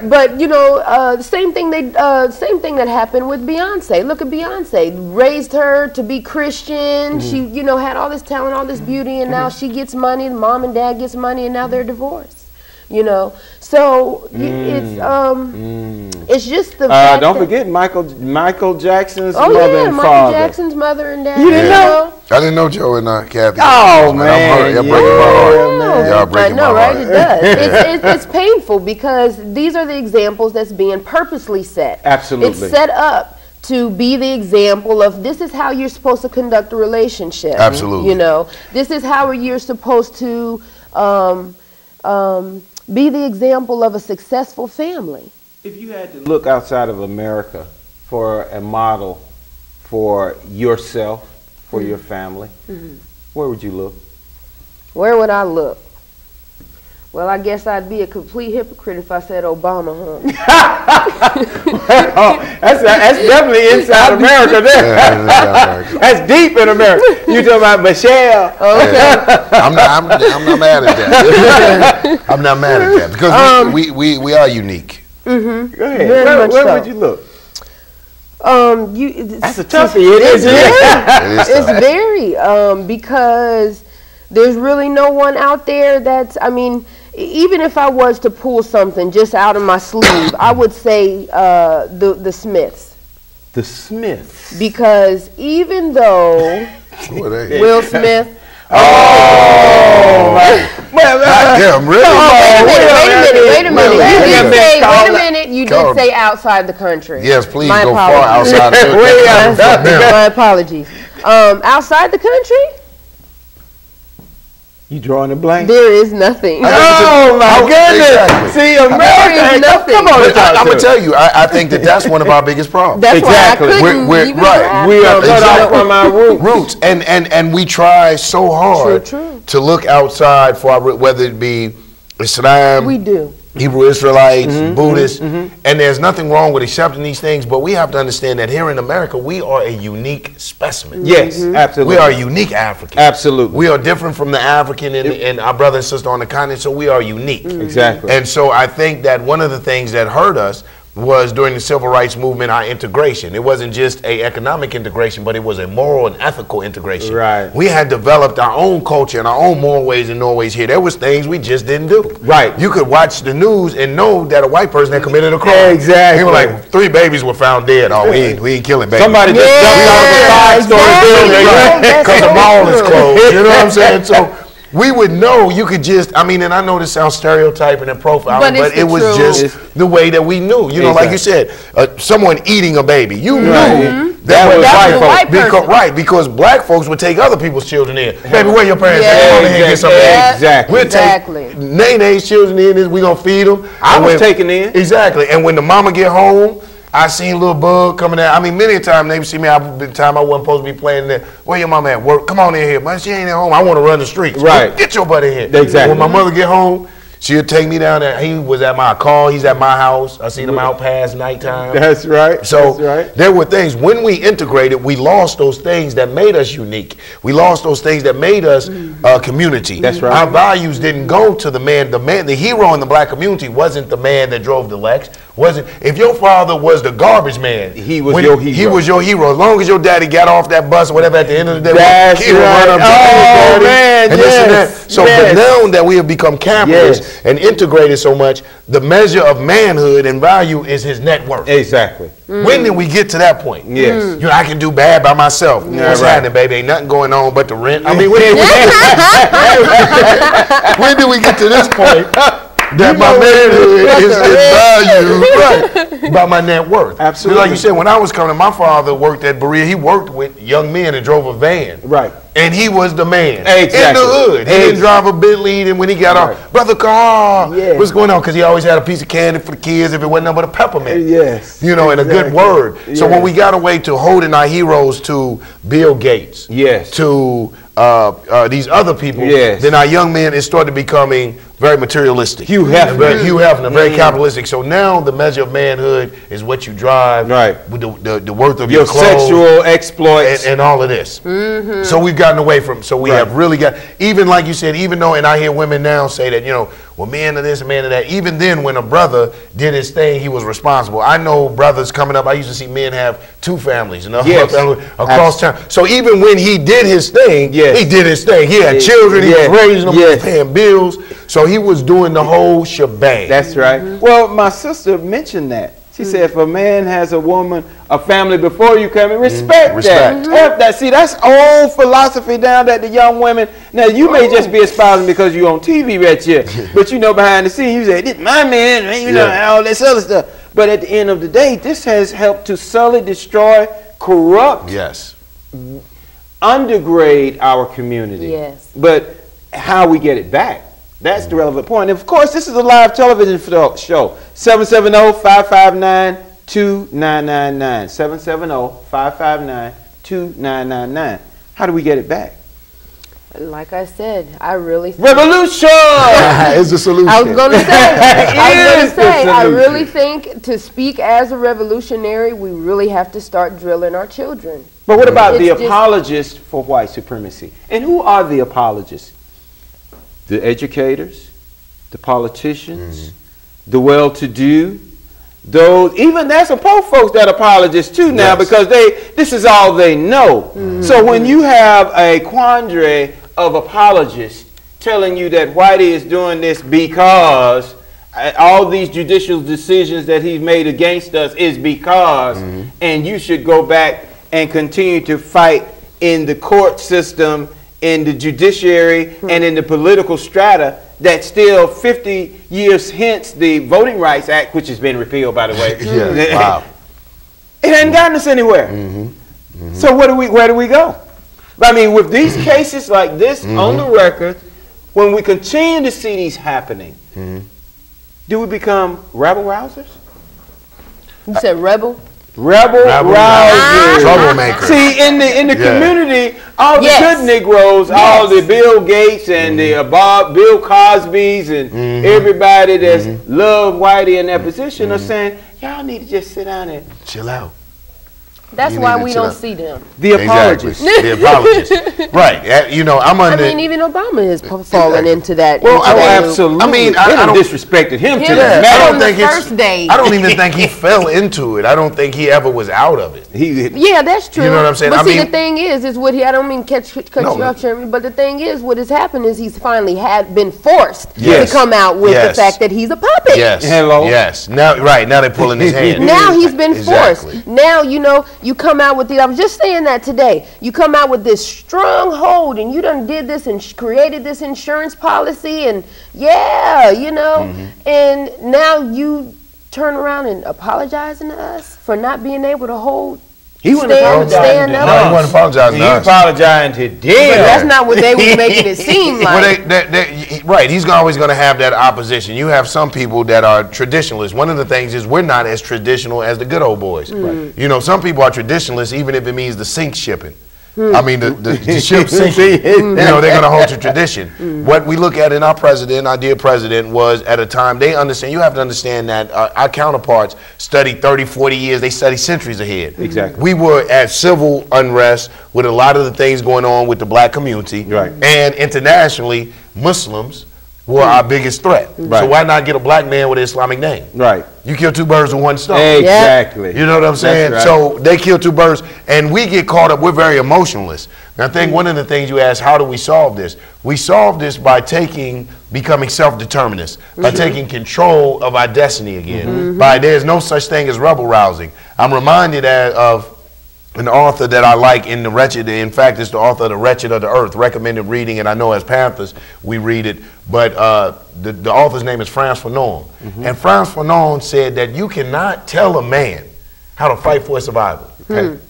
But the same thing that happened with Beyonce. Look at Beyonce. Raised her to be Christian. She had all this talent, all this beauty, and now she gets money. Mom and dad gets money, and now they're divorced. So it's just the fact don't forget Michael Jackson's mother and father. Michael Jackson's mother and dad. You didn't know? I didn't know Joe and Kathy. Oh man, y'all breaking my heart. Y'all breaking my heart. Right? It does. It's painful because these are the examples that's being purposely set. Absolutely, it's set up to be the example of this is how you're supposed to conduct a relationship. Absolutely. This is how you're supposed to be the example of a successful family. If you had to look outside of America for a model for yourself, for your family, where would you look? Where would I look? Well, I guess I'd be a complete hypocrite if I said Obama, well, that's definitely inside America there. That's deep in America. You talking about Michelle. Okay. I'm not mad at that. I'm not mad at that because we are unique. Go ahead. Where would you look? That's a toughie. It's very because there's really no one out there that's, even if I was to pull something just out of my sleeve, I would say the Smiths. The Smiths. Because even though Will Smith, Oh, Damn, really? Wait a minute. You did say outside the country. Yes, please My go apologies. far outside the country. My apologies. Outside the country, You drawing a blank? there is nothing. Oh my goodness! Exactly. See, America, is nothing. come on, But I'm gonna tell you, I think that's one of our biggest problems. That's Exactly. why I couldn't We're even right. ask We are them. cut off from our roots. Roots, and we try so hard True. to look outside for our, whether it be Islam, We do. Hebrew Israelites, Buddhists, and there's nothing wrong with accepting these things, but we have to understand that here in America, we are a unique specimen. Yes, absolutely. We are a unique African. Absolutely. We are different from the African and our brother and sister on the continent, so we are unique. Exactly. And so I think that one of the things that hurt us was during the civil rights movement, our integration. It wasn't just a economic integration, but it was a moral and ethical integration. Right. We had developed our own culture and our own moral ways and norways here. There was things we just didn't do. Right. You could watch the news and know that a white person had committed a crime. Exactly. They were like, 3 babies were found dead. Oh, we ain't killing babies. Somebody just jumped out of a five-story building. That's Because so the mall is true. closed. You know what I'm saying? So we would know. You could just, I mean, and I know this sounds stereotyping and profiling, But but it's it the was truth. just the way that we knew. You know, like you said, someone eating a baby. You knew That was That was a white person. Right, because black folks would take other people's children in. Baby, where your parents at? Yeah. Come on in here and get some eggs. Exactly. We'll Exactly. take Nene's children in, we gonna feed them. I was taken in. Exactly. And when the mama get home, I seen a little bug coming out. I mean, many a time they see me out the time I wasn't supposed to be playing there. Where your mama at work? Come on in here. But she ain't at home. I want to run the streets. Right. Get your butt in here. Exactly. When my mother get home, she'll take me down there. He was at my call. He's at my house. I seen him out past nighttime. That's right. So That's right. there were things, when we integrated, we lost those things that made us unique. We lost those things that made us a community. That's right. Our values didn't go to the man. The hero in the black community wasn't the man that drove the Lex. If your father was the garbage man, He was your hero. He was your hero. As long as your daddy got off that bus or whatever at the end of the day, That's he would run up to right. everybody Oh, man, and this and yes, that. So yes. but now that we have become capitalists and integrated so much, the measure of manhood and value is his net worth. Exactly. When did we get to that point? Yes. You know, I can do bad by myself. What's right. happening, baby? Ain't nothing going on but the rent. I mean, when did we get to this point that my manhood is valued by my net worth? Absolutely. Like you said, when I was coming, my father worked at Berea. He worked with young men and drove a van. Right. And he was the man Exactly. in the hood. He didn't drive a Bentley, and when he got off, Brother Carl, Yeah. what's going on? Because he always had a piece of candy for the kids if it wasn't nothing but a peppermint. Yes. You know, and a good Exactly. word. So when Yes. we got away to holding our heroes to Bill Gates, Yes. to these other people, Yes. then our young men, it started becoming very materialistic. Hugh Hefner. Hugh Hefner, very capitalistic. So now the measure of manhood is what you drive, Right. with the worth of your Your clothes, sexual exploits. and all of this. So we've gotten away from, so we have really got, even like you said, even though, and I hear women now say that, you know, well, man of this, man of that. Even then, when a brother did his thing, he was responsible. I know brothers coming up, I used to see men have 2 families, you know, Yes. across town. So even when he did his thing, Yes. he did his thing. He had children, he Yes. was raising them, he Yes. was paying bills. So he was doing the whole shebang. That's right. Well, my sister mentioned that. She said, if a man has a woman, a family before you come in, respect Respect. that. F that. See, that's old philosophy down that the young women, now you may just be espousing because you're on TV right here, but you know behind the scenes, you say, this my man, you know, all this other stuff. But at the end of the day, this has helped to sully, destroy, corrupt, Yes. undergrade our community. Yes. But how we get it back, that's the relevant point. And of course, this is a live television show. 770-559-2999. 770-559-2999. How do we get it back? Like I said, I really think Revolution! It's the solution. I was going to say, Is the I solution. really think to speak as a revolutionary, we really have to start drilling our children. But what about the It's just- apologists for white supremacy? And who are the apologists? The educators, the politicians, the well-to-do, those, even there's some poor folks that are apologists too now because this is all they know. So when you have a quandary of apologists telling you that Whitey is doing this because all these judicial decisions that he's made against us is because, and you should go back and continue to fight in the court system in the judiciary and in the political strata that still 50 years hence the Voting Rights Act, which has been repealed, by the way. Yeah. Wow. It hasn't gotten us anywhere. So where do we go? I mean, with these cases like this on the record, when we continue to see these happening, do we become rebel rousers? You said rebel? Rebel rousers. Troublemakers. See, in the community, all the good Negroes, all the Bill Gates and the Bill Cosbys and everybody that's love Whitey in that position are saying, y'all need to just sit down and chill out. That's why we don't see them. The apologists. The apologists. Right. You know, I'm under. I mean, even Obama has fallen into that. Well, absolutely. I mean, I don't disrespected him to that. I don't think first day. I don't even think he fell into it. I don't think he ever was out of it. Yeah, that's true. You know what I'm saying? But see, the thing is what I don't mean cut you off, Chairman, but the thing is, what has happened is he's finally been forced to come out with the fact that he's a puppet. Yes. Hello. Yes. Now, now they're pulling his hand. Now he's been forced. Now, you know, you come out with I was just saying that today. You come out with this stronghold and you done did this and created this insurance policy and you know, and now you turn around and apologizing to us for not being able to hold. He wasn't apologizing to us. No, he wasn't apologizing to us. He apologizing to them. But that's not what they were making it seem like. Well, right, he's always going to have that opposition. You have some people that are traditionalists. One of the things is we're not as traditional as the good old boys. Right. You know, some people are traditionalists even if it means the sink shipping. I mean, the ship sinking, you know, they're going to hold to tradition. What we look at in our president, our dear president, was at a time, they understand, you have to understand that our counterparts studied 30, 40 years, they studied centuries ahead. Exactly. We were at civil unrest with a lot of the things going on with the black community. Right. And internationally, Muslims were our biggest threat. Right. So why not get a black man with an Islamic name? Right. You kill two birds with one stone. Exactly. You know what I'm saying? Right. So they kill two birds, and we get caught up. We're very emotionless. And I think one of the things you asked, how do we solve this? We solve this by becoming self-determinists, by taking control of our destiny again. By there's no such thing as rebel rousing. I'm reminded of an author that I like in The Wretched. In fact, it's the author of The Wretched of the Earth, recommended reading, and I know as Panthers we read it, but the author's name is Frantz Fanon. And Frantz Fanon said that you cannot tell a man how to fight for his survival.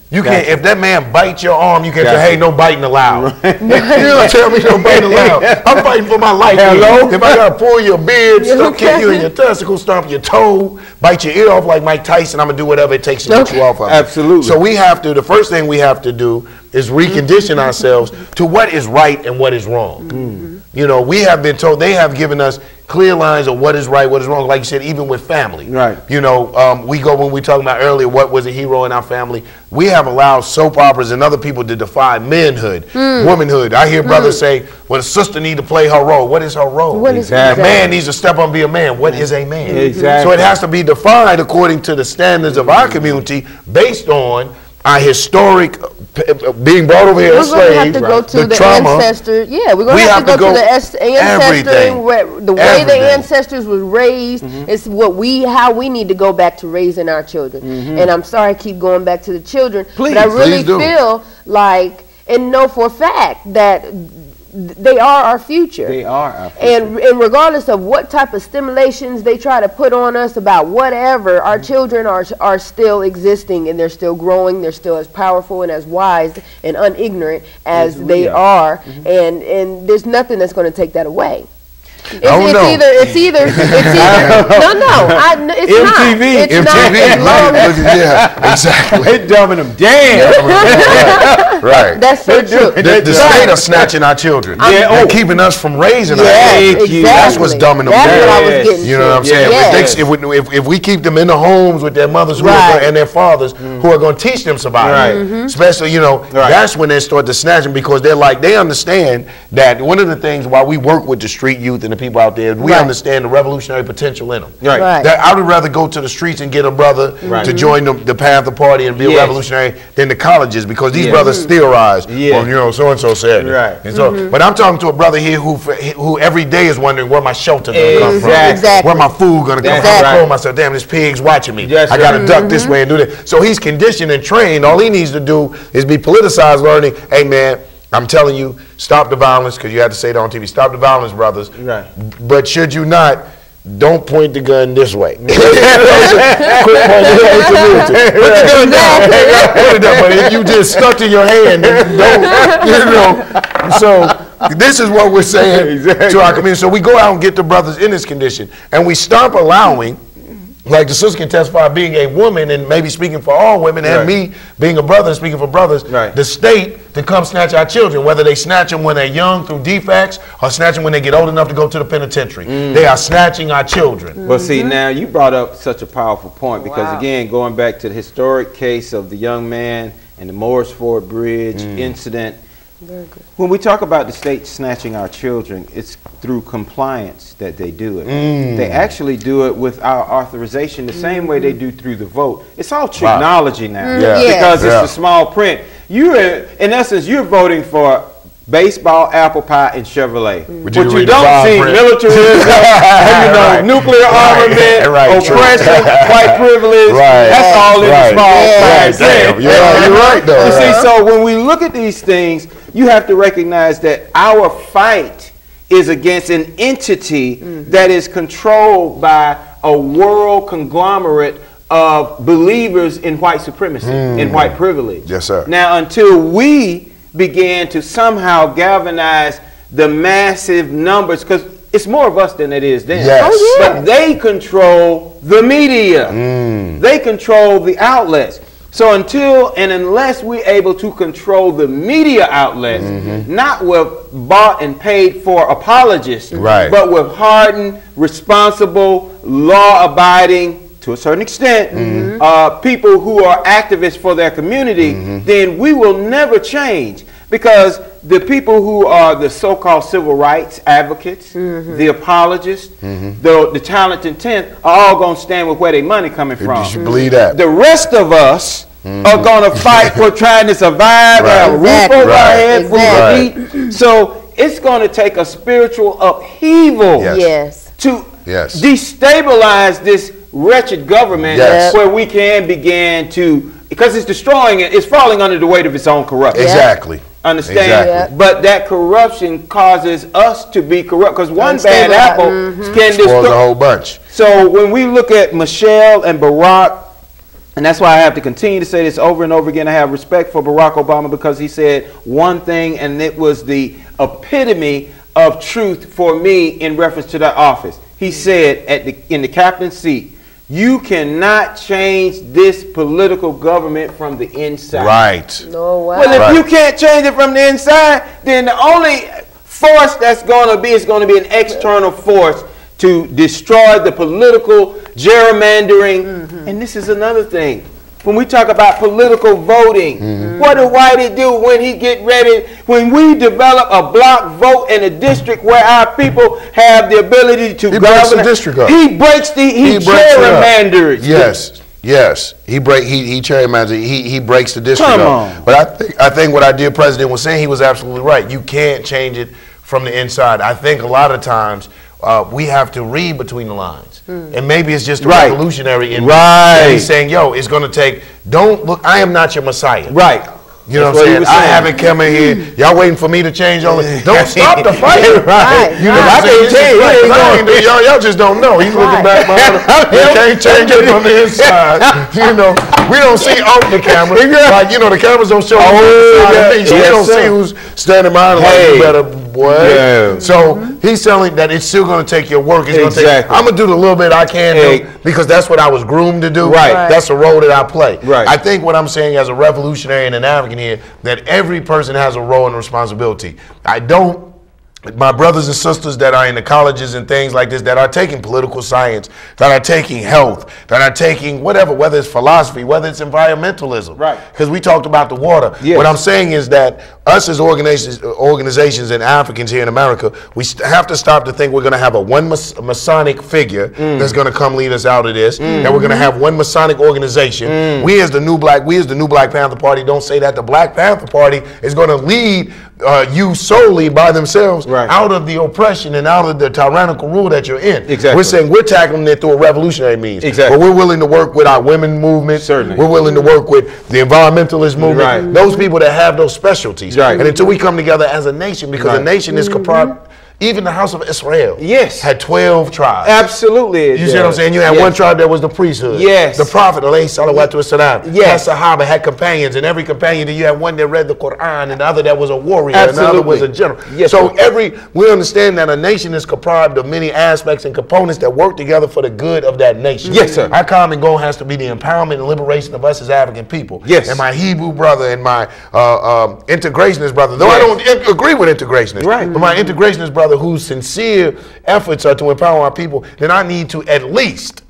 You can't, if that man bites your arm, you can't say, hey, no biting allowed. You don't tell me no biting allowed. I'm fighting for my life. Hello? If I gotta pull your beard, kick you in your testicles, stomp your toe, bite your ear off like Mike Tyson, I'm gonna do whatever it takes to get you off of it. Absolutely. So we have to, the first thing we have to do is recondition ourselves to what is right and what is wrong. You know, we have been told, they have given us clear lines of what is right, what is wrong, like you said, even with family. Right. You know, we go, when we talking about earlier, what was a hero in our family, we have allowed soap operas and other people to define manhood, womanhood. I hear brothers say, well, the sister need to play her role. What is her role? Exactly. A man needs to step up and be a man. What is a man? Exactly. So it has to be defined according to the standards of our community based on our historic being brought over here as slaves, have to go to the trauma, ancestor. Yeah, we're going to have to go to the ancestor. The way the ancestors was raised is how we need to go back to raising our children. And I'm sorry I keep going back to the children, but I really feel like and know for a fact that they are our future. They are our future. And regardless of what type of stimulations they try to put on us about whatever, our children are still existing and they're still growing. They're still as powerful and as wise and unignorant as they are. And there's nothing that's going to take that away. It's either it's MTV. not. Yeah, exactly. They're dumbing them down. Right. That's so true. The state of snatching our children. And keeping us from raising our children. Exactly. That's what's dumbing them down. That's what I was getting You know what I'm saying? Yes. If we keep them in the homes with their mothers and their fathers who are going to teach them survival, especially, you know, that's when they start to snatch them, because they understand that one of the things while we work with the street youth and the people out there, we understand the revolutionary potential in them. That I would rather go to the streets and get a brother to join the Panther Party and be a revolutionary than the colleges, because these brothers theorize. Well, you know, so and so said. And so, but I'm talking to a brother here who every day is wondering where my shelter gonna come from, where my food gonna come from. I told myself, damn, this pig's watching me. I gotta duck this way and do that. So he's conditioned and trained. All he needs to do is be politicized, learning, hey man, I'm telling you, stop the violence, because you had to say it on TV. Stop the violence, brothers. Right. But should you not, don't point the gun this way. But if you just stuck to your hand, don't, So this is what we're saying to our community. So we go out and get the brothers in this condition, and we stop allowing, like the sister can testify, being a woman and maybe speaking for all women, and me being a brother and speaking for brothers, the state to come snatch our children, whether they snatch them when they're young through defects or snatch them when they get old enough to go to the penitentiary. They are snatching our children. Well, see, now you brought up such a powerful point, because again, going back to the historic case of the young man and the Morris Ford Bridge incident, when we talk about the state snatching our children, it's through compliance that they do it. They actually do it with our authorization the same way they do through the vote. It's all technology now, because it's the small print. In essence, you're voting for baseball, apple pie, and Chevrolet. What you don't see, militarism, nuclear armament, oppression, white privilege, that's all in the small print. You're right, though. You see, so when we look at these things, you have to recognize that our fight is against an entity that is controlled by a world conglomerate of believers in white supremacy and white privilege. Yes, sir. Now, until we begin to somehow galvanize the massive numbers, because it's more of us than it is them. But they control the media. They control the outlets. So until and unless we're able to control the media outlets, not with bought and paid for apologists, but with hardened, responsible, law-abiding, to a certain extent, people who are activists for their community, then we will never change. Because the people who are the so-called civil rights advocates, the apologists, the talented tenth, are all going to stand with where their money coming from. You should believe that. The rest of us are going to fight for trying to survive, have a roof over our head, food to eat. So it's going to take a spiritual upheaval to destabilize this wretched government where we can begin to, because it's destroying it, it's falling under the weight of its own corruption. Exactly. Understand? But that corruption causes us to be corrupt, because one bad apple can destroy the whole bunch. So when we look at Michelle and Barack, and that's why I have to continue to say this over and over again, I have respect for Barack Obama, because he said one thing, and it was the epitome of truth for me in reference to that office. He said in the captain's seat, you cannot change this political government from the inside. No, wow. Well, if you can't change it from the inside, then the only force that's going to be is going to be an external force to destroy the political gerrymandering. And this is another thing. When we talk about political voting, what do Whitey do when he get ready? When we develop a block vote in a district where our people have the ability to govern, breaks the district up. He breaks he gerrymanders. Yes. He gerrymanders. He breaks the district Come up. on. But I think what our dear president was saying, he was absolutely right. You can't change it from the inside. I think a lot of times we have to read between the lines. And maybe it's just a revolutionary in he's saying, yo, it's going to take, don't look, I am not your Messiah. You know what I'm saying? I haven't come in here. Y'all waiting for me to change all this. Don't stop the fight. You know what I'm saying? Y'all just don't know. He's looking back behind him. He can't change it from the inside. You know, we don't see off the camera. Like, you know, the cameras don't show me. So we don't see who's standing behind him. Like, you better, boy. So he's telling that it's still going to take your work. It's going to take, I'm going to do the little bit I can do, because that's what I was groomed to do. That's the role that I play. I think what I'm saying as a revolutionary and an advocate here, that every person has a role and responsibility. My brothers and sisters that are in the colleges and things like this, that are taking political science, that are taking health, that are taking whatever, whether it's philosophy, whether it's environmentalism. Because we talked about the water. What I'm saying is that us as organizations and Africans here in America, we have to stop to think we're going to have a one Masonic figure that's going to come lead us out of this, that we're going to have one Masonic organization. We as the New Black Panther Party don't say that the Black Panther Party is going to lead you solely by themselves. out of the oppression and out of the tyrannical rule that you're in. Exactly. We're saying we're tackling it through a revolutionary means. Exactly. But we're willing to work with our women movement. Certainly. We're willing to work with the environmentalist movement. Right. Those people that have those specialties. Right. And until we come together as a nation, because a nation is comprised. Even the house of Israel had 12 tribes. Absolutely. You see what I'm saying? You had one tribe that was the priesthood. Yes. The prophet, alayhi salawatu wasalam. Yes. That Sahaba had companions, and every companion, you had one that read the Quran, and the other that was a warrior, Absolutely. and the other was a general. Yes, so sir. we understand that a nation is comprised of many aspects and components that work together for the good of that nation. Yes, sir. Our common goal has to be the empowerment and liberation of us as African people. Yes. And my Hebrew brother and my integrationist brother, though I don't agree with integrationists, right. but my integrationist brother who's sincere efforts are to empower our people, then I need to at least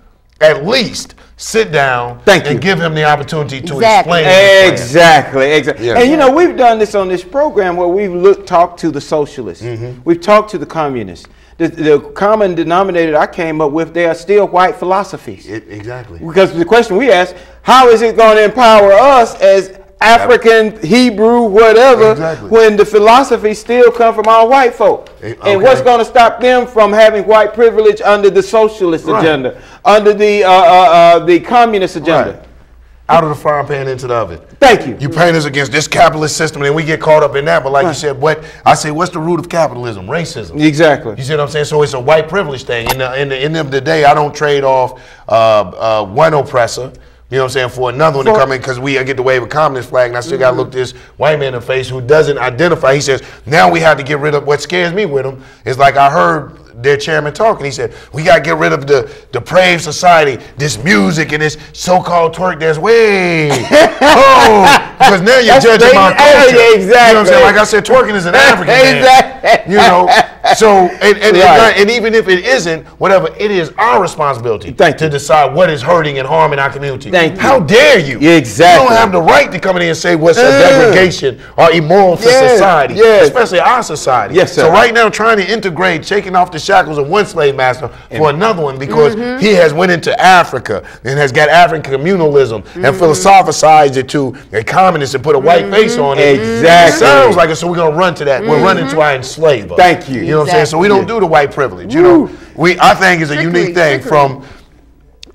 sit down and give him the opportunity to explain. Exactly. Yeah. And you know, we've done this on this program where we've talked to the socialists. We've talked to the communists. The common denominator I came up with, they are still white philosophies. Exactly. Because the question we ask, how is it going to empower us as African, Hebrew, whatever, when the philosophies still come from our white folk? And what's going to stop them from having white privilege under the socialist agenda, under the communist agenda? Out of the frying pan into the oven. Thank you. You paint us against this capitalist system, and we get caught up in that. But like you said, what's the root of capitalism? Racism. Exactly. You see what I'm saying? So it's a white privilege thing. In the end of the day, I don't trade off one oppressor, you know what I'm saying, for another one to come in because we get to wave a communist flag, and I still got to look this white man in the face who doesn't identify. He says, now we have to get rid of, what scares me with him is like I heard their chairman talking. He said, we got to get rid of the depraved society, this music and this so-called twerk dance. Because now you're judging my culture. Exactly. You know what I'm saying? Like I said, twerking is an African man. You know, so, and even if it isn't, whatever, it is our responsibility to decide what is hurting and harming our community. How dare you? Exactly. You don't have the right to come in here and say what's a degradation or immoral for society, especially our society. Yes, sir. So right now, trying to integrate, shaking off the shackles of one slave master for another one because he has went into Africa and has got African communalism and philosophized it to a communist and put a white face on it. Exactly. It sounds like it, so we're going to run to that. We're running to our enslaver. Thank you. You know what I'm saying? So we don't do the white privilege. You know, I think it's a unique thing from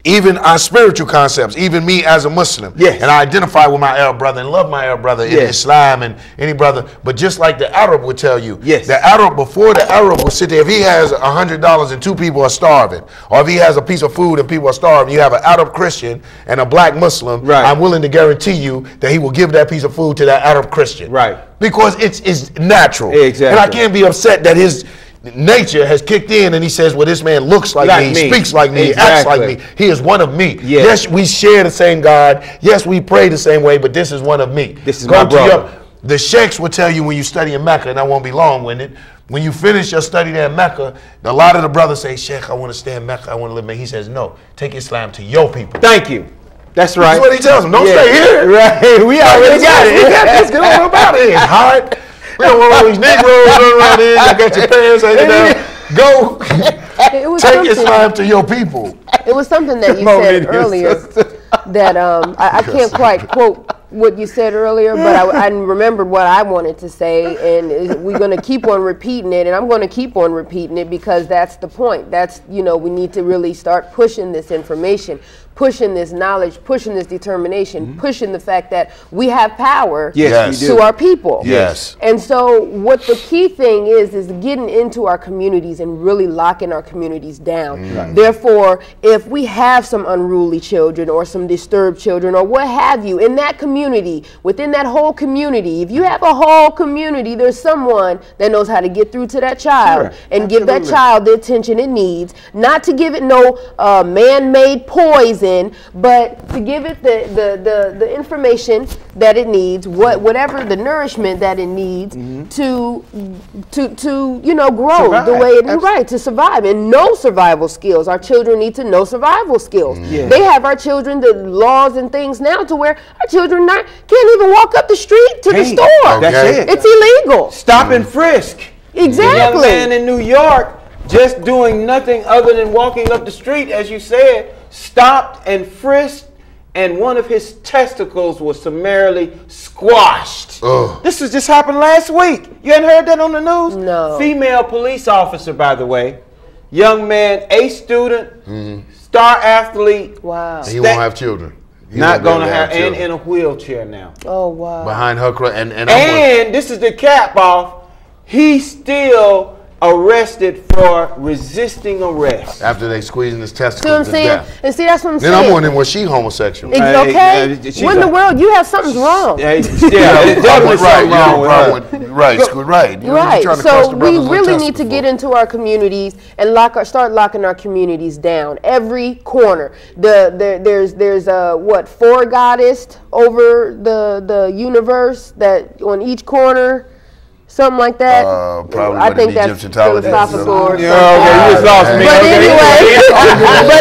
even our spiritual concepts, even me as a Muslim. Yes. And I identify with my Arab brother and love my Arab brother in Islam and any brother. But just like the Arab would tell you, the Arab, before the Arab will sit there, if he has $100 and two people are starving, or if he has a piece of food and people are starving, you have an Arab Christian and a black Muslim, I'm willing to guarantee you that he will give that piece of food to that Arab Christian. Because it's natural. Exactly. And I can't be upset that his nature has kicked in and he says, well, this man looks like me, speaks like me, acts like me. He is one of me. Yes, we share the same God. Yes, we pray the same way, but this is one of me. This is my brother. The sheikhs will tell you when you study in Mecca, and I won't be long-winded, when you finish your study there in Mecca, a lot of the brothers say, Sheikh, I want to stay in Mecca, I want to live in Mecca. He says, no, take Islam to your people. Thank you. That's right. That's what he tells them. Don't stay here. Right. We already got it. We got this. Get on about it. It's hot. We don't want all these Negroes running around here. You got your pants hanging down. Go take Islam to your people. It was something that you said earlier that I can't quite quote what you said earlier, but I remembered what I wanted to say, and we're going to keep on repeating it, and I'm going to keep on repeating it because that's the point. That's, you know, we need to really start pushing this information, pushing this knowledge, pushing this determination, pushing the fact that we have power to our people. Yes. And so what the key thing is getting into our communities and really locking our communities down. Therefore, if we have some unruly children or some disturbed children or what have you in that community, within that whole community, if you have a whole community, there's someone that knows how to get through to that child and give that child the attention it needs, not to give it no man-made poison, but to give it the information that it needs, whatever the nourishment that it needs to you know, grow the way it is, to survive, and know survival skills. Our children need to know survival skills. They have our children the laws and things now to where our children can't even walk up the street to the store. That's it. It's illegal. Stop and frisk. Exactly. The young man in New York, just doing nothing other than walking up the street, as you said, stopped and frisked and one of his testicles was summarily squashed. Ugh. This has just happened last week. You hadn't heard that on the news? No. Female police officer, by the way. Young man, A student, star athlete. Wow. He won't have children. He Not won't be able going to have, and children. in a wheelchair now. Oh, wow. Behind her, and And this is the cap off. He's still arrested for resisting arrest. after they squeezing his See what testicles I'm to saying? death. And see, that's what I'm Then saying. I'm wondering, was she homosexual? Okay. she's When in the a- world, you have something's wrong. Yeah, there's definitely something wrong with her. Right. You're Right. trying to crush So the we brothers with really need to testicles. get into our communities and start locking our communities down. Every corner. There's 4 goddesses over the universe that on each corner. Something like that. Probably I what think an that's Egyptian tower philosophical or Yeah, okay, you just lost me. But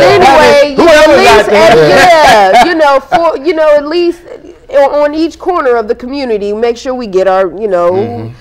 anyway, Whoever got that. at least on each corner of the community, make sure we get our, and